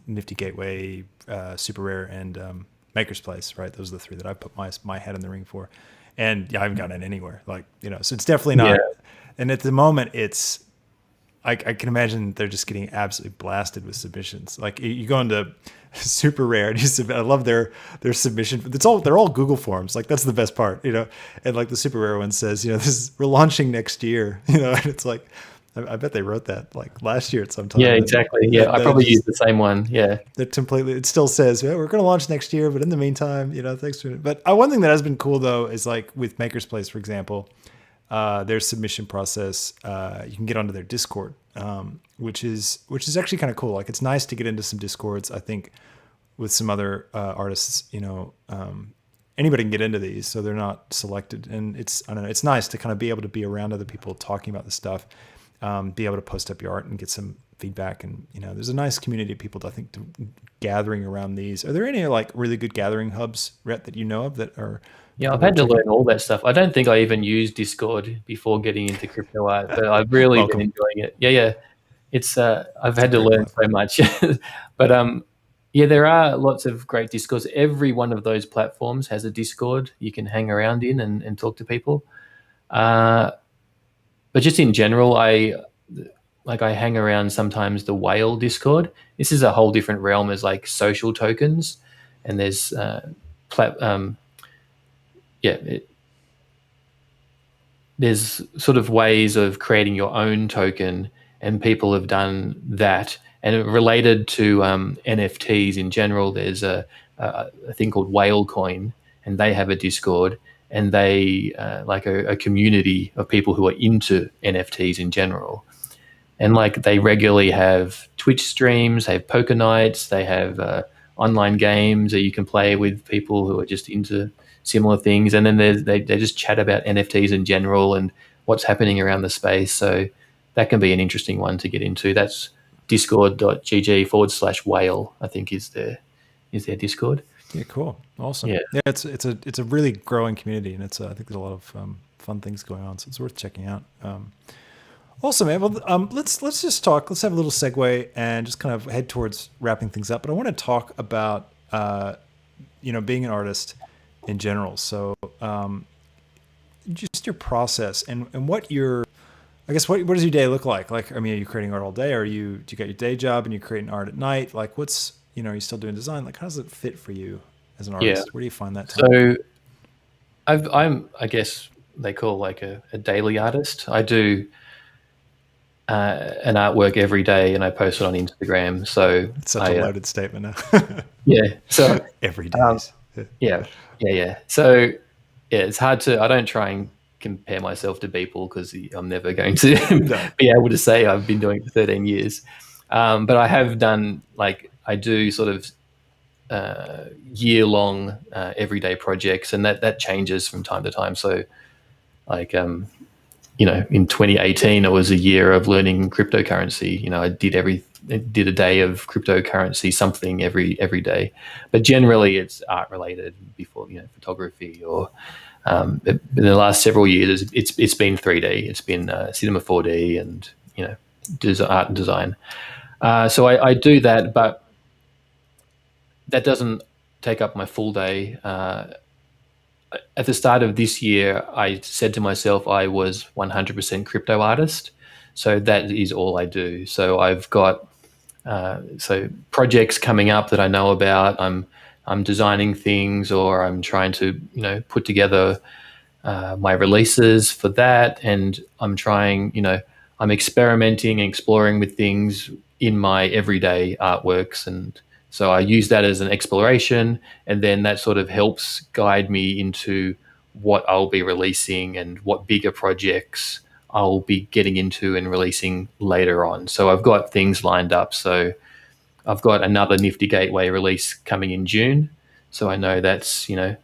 Nifty Gateway, Super Rare, and Maker's Place. Right, those are the three that I put my head in the ring for. And yeah, I haven't gotten it anywhere. So it's definitely not. Yeah. And at the moment, it's I can imagine they're just getting absolutely blasted with submissions. Like you go into Super Rare and you submit. I love their submission. They're all Google Forms. Like that's the best part, And like the Super Rare one says, we're launching next year, And it's like, I bet they wrote that like last year at some time. Yeah, exactly. Yeah, I probably used the same one. Yeah, that completely. It still says we're going to launch next year, but in the meantime, thanks for it. But one thing that has been cool though is like with Maker's Place, for example. Their submission process, you can get onto their Discord, which is actually kind of cool. Like it's nice to get into some Discords. I think with some other artists, anybody can get into these, so they're not selected. And I don't know, it's nice to kind of be able to be around other people talking about the stuff, be able to post up your art and get some feedback. And there's a nice community of people, gathering around these. Are there any like really good gathering hubs, Rhett, that you know of that are? Yeah, I've had to learn all that stuff. I don't think I even used Discord before getting into Cryptoart, but I've really been enjoying it. Yeah. It's I've had to learn so much. But yeah, there are lots of great Discords. Every one of those platforms has a Discord you can hang around in and talk to people. But just in general, I hang around sometimes the Whale Discord. This is a whole different realm as like social tokens, and there's there's sort of ways of creating your own token, and people have done that. And related to NFTs in general, there's a thing called Whale Coin, and they have a Discord, and they like a community of people who are into NFTs in general. And like they regularly have Twitch streams, they have poker nights, they have online games that you can play with people who are just into similar things. And then they just chat about NFTs in general and what's happening around the space. So that can be an interesting one to get into. That's discord.gg/whale, I think is their Discord. Yeah, cool. Awesome. Yeah, it's a really growing community, and I think there's a lot of fun things going on, so it's worth checking out. Awesome, man. Well, let's just talk. Let's have a little segue and just kind of head towards wrapping things up. But I want to talk about being an artist in general. So just your process and what what does your day look like? Like, I mean, are you creating art all day? Or do you got your day job and you're creating art at night? Like what's, are you still doing design? Like how does it fit for you as an artist? Where do you find that time? So I'm, I guess they call like a daily artist. I do an artwork every day and I post it on Instagram. So it's such a loaded statement now. Yeah. So every day. Yeah. So yeah, it's hard I don't try and compare myself to people because I'm never going to be able to say I've been doing it for 13 years. But I have done I do sort of year-long everyday projects, and that changes from time to time. So in 2018, it was a year of learning cryptocurrency. I did a day of cryptocurrency something every day, but generally it's art related. Before photography or in the last several years it's been 3D. It's been cinema 4D and art and design. So I do that, but that doesn't take up my full day. At the start of this year, I said to myself I was 100% crypto artist. So that is all I do. So I've got projects coming up that I know about. I'm designing things, or I'm trying to put together my releases for that, and I'm experimenting and exploring with things in my everyday artworks. And so I use that as an exploration, and then that sort of helps guide me into what I'll be releasing and what bigger projects I'll be getting into and releasing later on. So I've got things lined up. So I've got another Nifty Gateway release coming in June. So I know that's, a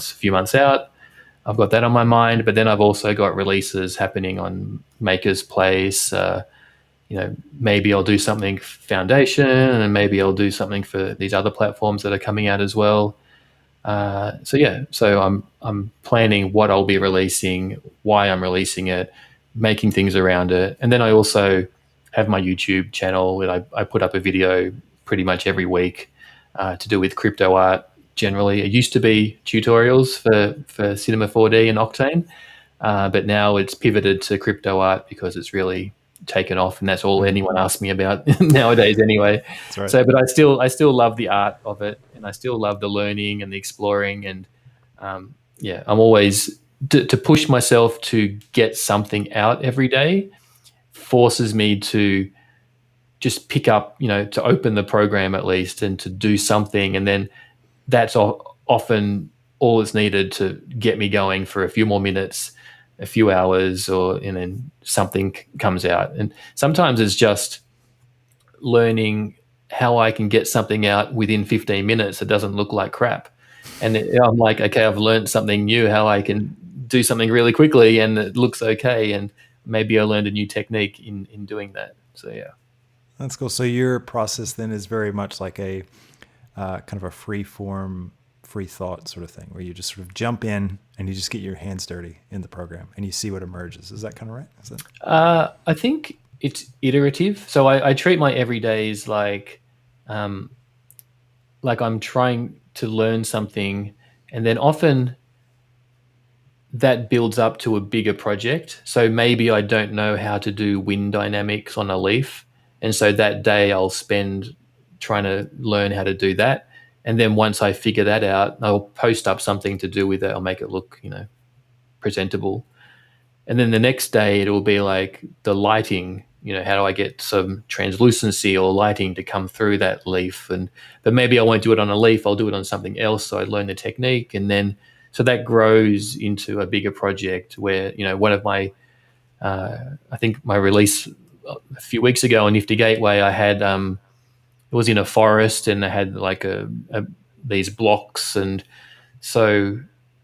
few months out. I've got that on my mind, but then I've also got releases happening on Maker's Place. Maybe I'll do something Foundation, and maybe I'll do something for these other platforms that are coming out as well. So I'm planning what I'll be releasing, why I'm releasing it, making things around it, and then I also have my YouTube channel that I put up a video pretty much every week to do with crypto art. Generally, it used to be tutorials for Cinema 4D and Octane, but now it's pivoted to crypto art because it's really taken off, and that's all anyone asks me about nowadays anyway. That's right. So, but I still love the art of it, and I still love the learning and the exploring, and I'm always to push myself to get something out every day forces me to just pick up, to open the program at least and to do something, and then that's often all that's needed to get me going for a few more minutes, a few hours, and then something comes out. And sometimes it's just learning how I can get something out within 15 minutes that doesn't look like crap. And I'm like, okay, I've learned something new, how I can do something really quickly and it looks okay. And maybe I learned a new technique in doing that. So, yeah. That's cool. So your process then is very much like a kind of a free form, free thought sort of thing, where you just sort of jump in and you just get your hands dirty in the program and you see what emerges. Is that kind of right? Is that... I think it's iterative. So I treat my everydays like I'm trying to learn something, and then often that builds up to a bigger project. So maybe I don't know how to do wind dynamics on a leaf, and so that day I'll spend trying to learn how to do that. And then once I figure that out, I'll post up something to do with it. I'll make it look, presentable. And then the next day it will be like the lighting, how do I get some translucency or lighting to come through that leaf? But maybe I won't do it on a leaf, I'll do it on something else. So I learn the technique, and then so that grows into a bigger project where, one of my I think my release a few weeks ago on Nifty Gateway, I had it was in a forest, and I had like these blocks, and so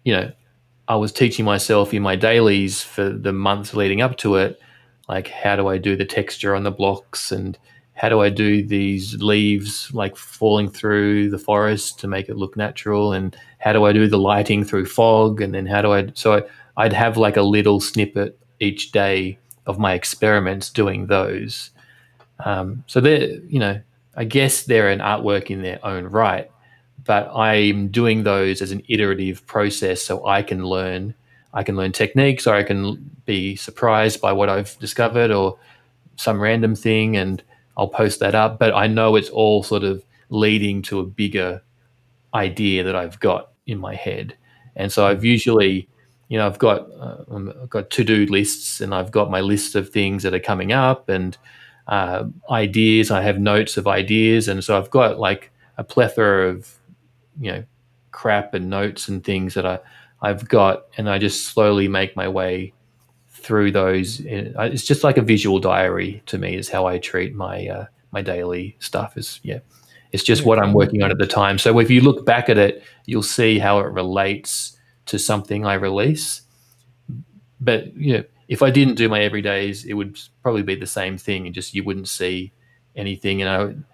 I was teaching myself in my dailies for the months leading up to it, like how do I do the texture on the blocks, and how do I do these leaves like falling through the forest to make it look natural, and how do I do the lighting through fog, and then I'd have like a little snippet each day of my experiments doing those. So I guess they're an artwork in their own right, but I'm doing those as an iterative process so I can learn. I can learn techniques, or I can be surprised by what I've discovered or some random thing, and I'll post that up. But I know it's all sort of leading to a bigger idea that I've got in my head. And so I've usually, I've got to-do lists, and I've got my list of things that are coming up, and ideas. I have notes of ideas, and so I've got like a plethora of crap and notes and things that I've got, and I just slowly make my way through those. It's just like a visual diary to me is how I treat my daily stuff. It's just what I'm working on at the time. So if you look back at it, you'll see how it relates to something I release. But if I didn't do my everydays, it would probably be the same thing, and just you wouldn't see anything, and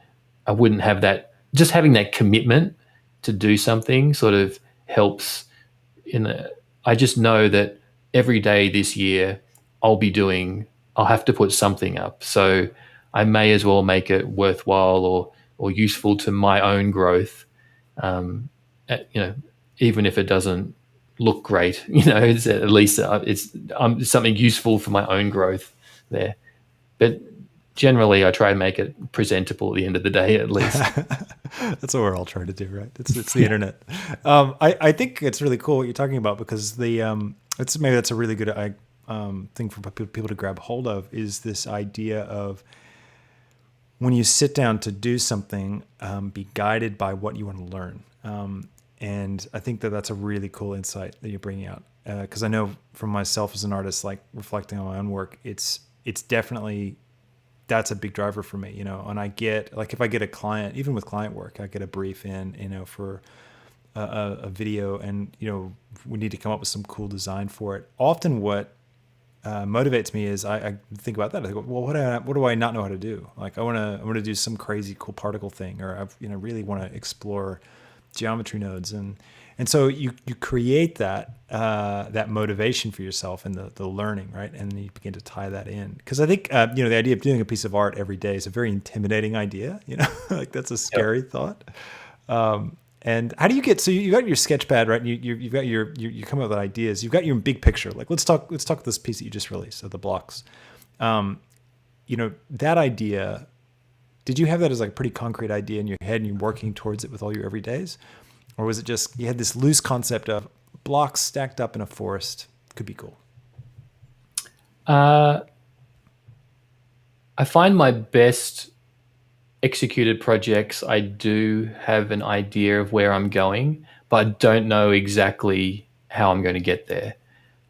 I wouldn't have that. Just having that commitment to do something sort of helps. I just know that every day this year I'll have to put something up, so I may as well make it worthwhile or useful to my own growth. Even if it doesn't look great, it's at least it's something useful for my own growth there. But generally, I try and make it presentable at the end of the day, at least. That's what we're all trying to do, right? It's the internet. I think it's really cool what you're talking about, because that's a really good thing for people to grab hold of, is this idea of when you sit down to do something, be guided by what you want to learn. And I think that's a really cool insight that you're bringing out. Because I know from myself as an artist, like reflecting on my own work, it's definitely, that's a big driver for me, and I get, like, if I get a client, even with client work, I get a brief in, for a video and, we need to come up with some cool design for it. Often what motivates me is I think about that. I go, well, what do I not know how to do? Like I want to do some crazy cool particle thing, or I really want to explore geometry nodes, and so you create that motivation for yourself and the learning, right? And then you begin to tie that in, because I think the idea of doing a piece of art every day is a very intimidating idea. Like that's a scary thought. And how do you get, so you got your sketch pad, right? And you've got you come up with ideas. You've got your big picture. Like let's talk this piece that you just released of the blocks. That idea, did you have that as like a pretty concrete idea in your head and you're working towards it with all your everydays? Or was it just, you had this loose concept of blocks stacked up in a forest could be cool? I find my best executed projects, I do have an idea of where I'm going, but I don't know exactly how I'm going to get there.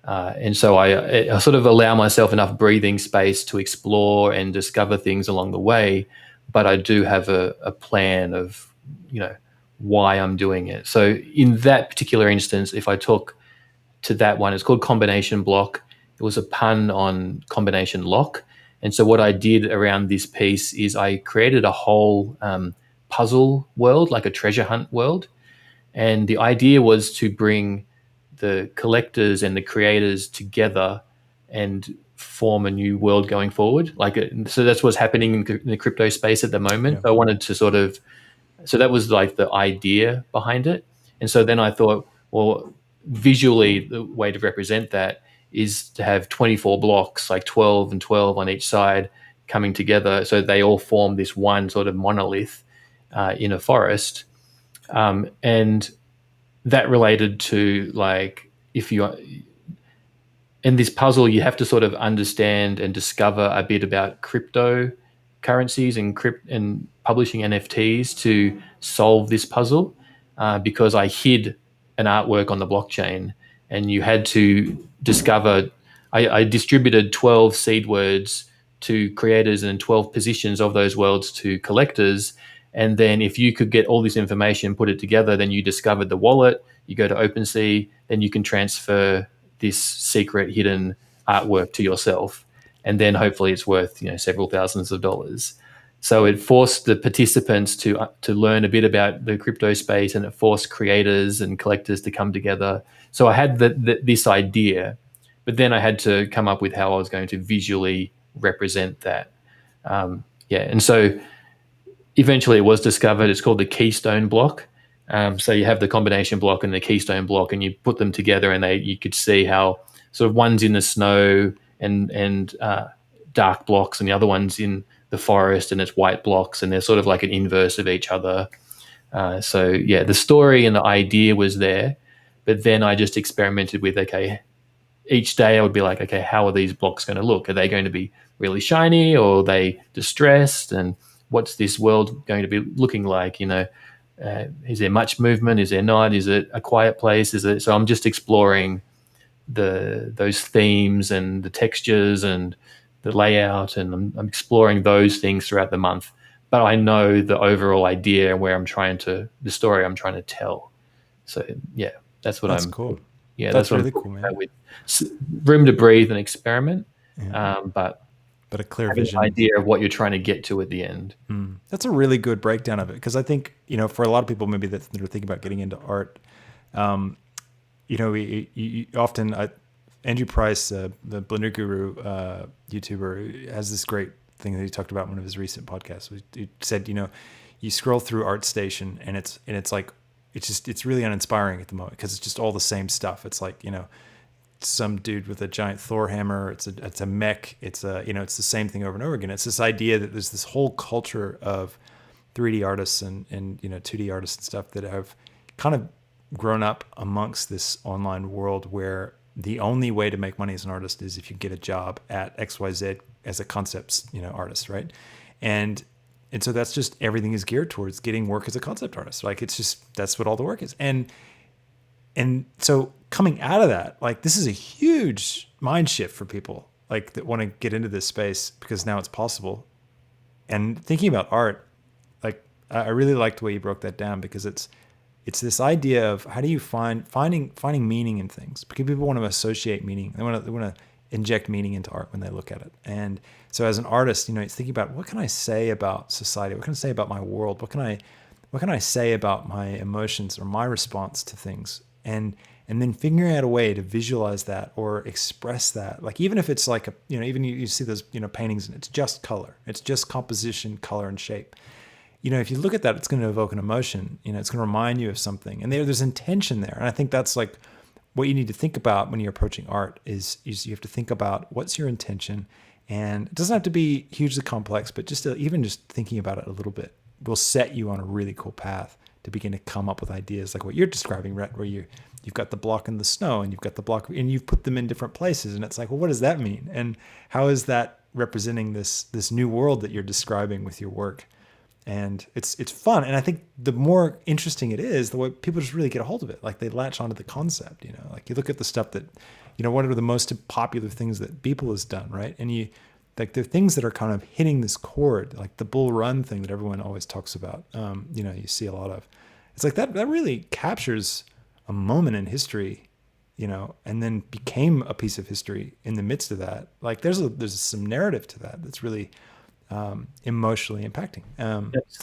And so I sort of allow myself enough breathing space to explore and discover things along the way, but I do have a plan of, why I'm doing it. So in that particular instance, if I talk to that one, it's called Combination Block. It was a pun on combination lock. And so what I did around this piece is I created a whole puzzle world, like a treasure hunt world. And the idea was to bring the collectors and the creators together and form a new world going forward. So that's what's happening in the crypto space at the moment. Yeah. I wanted to so that was like the idea behind it. And so then I thought, well, visually, the way to represent that is to have 24 blocks, like 12 and 12 on each side, coming together. So they all form this one sort of monolith in a forest. And that related to, like, if you are in this puzzle, you have to sort of understand and discover a bit about cryptocurrencies and publishing NFTs to solve this puzzle, because I hid an artwork on the blockchain, and you had to discover. I distributed 12 seed words to creators and 12 positions of those worlds to collectors. And then if you could get all this information, put it together, then you discovered the wallet, you go to OpenSea, then you can transfer this secret hidden artwork to yourself. And then hopefully it's worth, several thousands of dollars. So it forced the participants to learn a bit about the crypto space, and it forced creators and collectors to come together. So I had this idea, but then I had to come up with how I was going to visually represent that. And so eventually it was discovered. It's called the keystone block. So you have the combination block and the keystone block, and you put them together, and you could see how sort of one's in the snow and dark blocks, and the other one's in the forest and it's white blocks, and they're sort of like an inverse of each other. The story and the idea was there, but then I just experimented with, okay, each day I would be like, okay, how are these blocks going to look? Are they going to be really shiny, or are they distressed? And what's this world going to be looking like? Is there much movement? Is there not? Is it a quiet place? So I'm just exploring those themes and the textures and the layout, and I'm exploring those things throughout the month. But I know the overall idea and the story I'm trying to tell. So yeah, that's cool. Yeah, that's really cool, man. With room to breathe and experiment, but a clear vision, an idea of what you're trying to get to at the end. That's a really good breakdown of it, because I think for a lot of people maybe that are thinking about getting into art, you often Andrew Price, the Blender Guru YouTuber, has this great thing that he talked about in one of his recent podcasts. He said, you scroll through ArtStation and it's really uninspiring at the moment, because it's just all the same stuff. It's like, some dude with a giant Thor hammer. It's a mech. It's the same thing over and over again. It's this idea that there's this whole culture of 3D artists and 2D artists and stuff that have kind of grown up amongst this online world where the only way to make money as an artist is if you get a job at XYZ as a concept, artist, right? And so that's just, everything is geared towards getting work as a concept artist. Like, it's just, that's what all the work is. And so coming out of that, like, this is a huge mind shift for people like that want to get into this space, because now it's possible. And thinking about art, like, I really liked the way you broke that down, because it's It's this idea of how do you finding meaning in things, because people want to associate meaning. They want to inject meaning into art when they look at it. And so as an artist, it's thinking about, what can I say about society? What can I say about my world? What can I say about my emotions or my response to things? And then figuring out a way to visualize that or express that. Like, even if it's like even you see those, paintings and it's just color, it's just composition, color and shape. If you look at that, it's going to evoke an emotion, it's going to remind you of something, and there's intention there. And I think that's like what you need to think about when you're approaching art is you have to think about what's your intention. And it doesn't have to be hugely complex, but even just thinking about it a little bit will set you on a really cool path to begin to come up with ideas like what you're describing, Rhett, where you've got the block in the snow and you've got the block and you've put them in different places. And it's like, well, what does that mean? And how is that representing this new world that you're describing with your work? And it's fun. And I think the more interesting it is, the way people just really get a hold of it. Like, they latch onto the concept, like you look at the stuff that, what are the most popular things that Beeple has done, right? And like, they're things that are kind of hitting this chord, like the Bull Run thing that everyone always talks about. You see a lot of, it's like that really captures a moment in history, and then became a piece of history in the midst of that. Like, there's some narrative to that that's really emotionally impacting.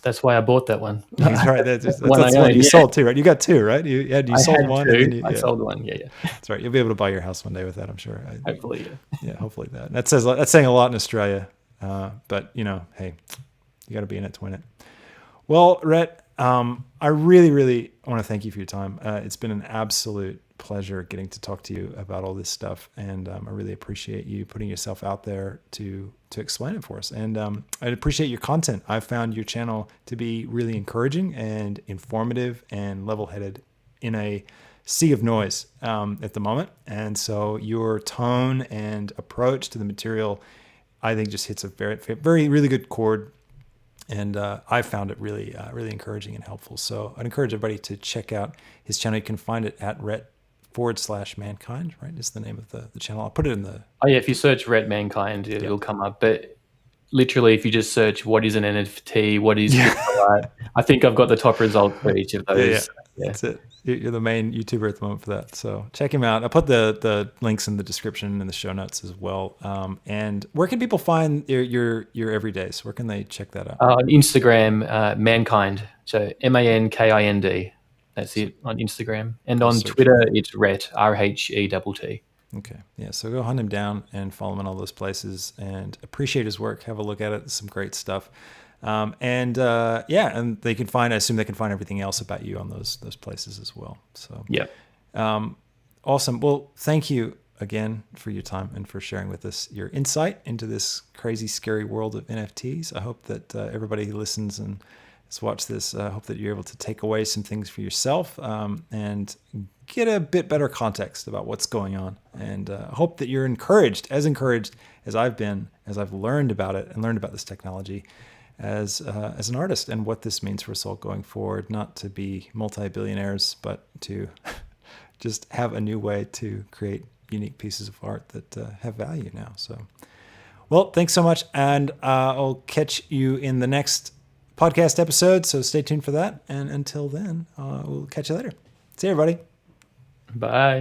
That's why I bought that one. That's right. That's the one you sold too, right? You got two, right? You sold one. I sold one. Yeah. That's right. You'll be able to buy your house one day with that, I'm sure. Hopefully, yeah. Hopefully that. That's saying a lot in Australia. But hey, you got to be in it to win it. Well, Rhett, I really, really want to thank you for your time. It's been an absolute pleasure getting to talk to you about all this stuff, and I really appreciate you putting yourself out there to explain it for us. And I appreciate your content. I found your channel to be really encouraging and informative and level-headed in a sea of noise at the moment. And so your tone and approach to the material, I think, just hits a very, very, really good chord. And I found it really, really encouraging and helpful. So I'd encourage everybody to check out his channel. You can find it at Rhett/Mankind, right? Is the name of the channel. I'll put it in the... Oh yeah, if you search Rhett Mankind, it'll come up. But literally, if you just search what is an NFT, what is Cryptoart, I think I've got the top result for each of those. Yeah. That's it. You're the main YouTuber at the moment for that. So check him out. I'll put the links in the description and the show notes as well. And where can people find your everydays? Where can they check that out? On Instagram, Mankind. So MANKIND. That's it on Instagram. And on Twitter, it's Rhett, RHETT. Okay. Yeah. So go hunt him down and follow him in all those places and appreciate his work. Have a look at it. It's some great stuff. And they can I assume they can find everything else about you on those places as well. So yeah. Awesome. Well, thank you again for your time and for sharing with us your insight into this crazy, scary world of NFTs. I hope that everybody who listens and has watched this, I hope that you're able to take away some things for yourself and get a bit better context about what's going on. And I hope that you're encouraged as I've been, as I've learned about it and learned about this technology as an artist and what this means for us all going forward, not to be multi-billionaires, but to just have a new way to create unique pieces of art that have value now. So, well, thanks so much. And I'll catch you in the next podcast episode. So stay tuned for that. And until then, we'll catch you later. See you, everybody. Bye.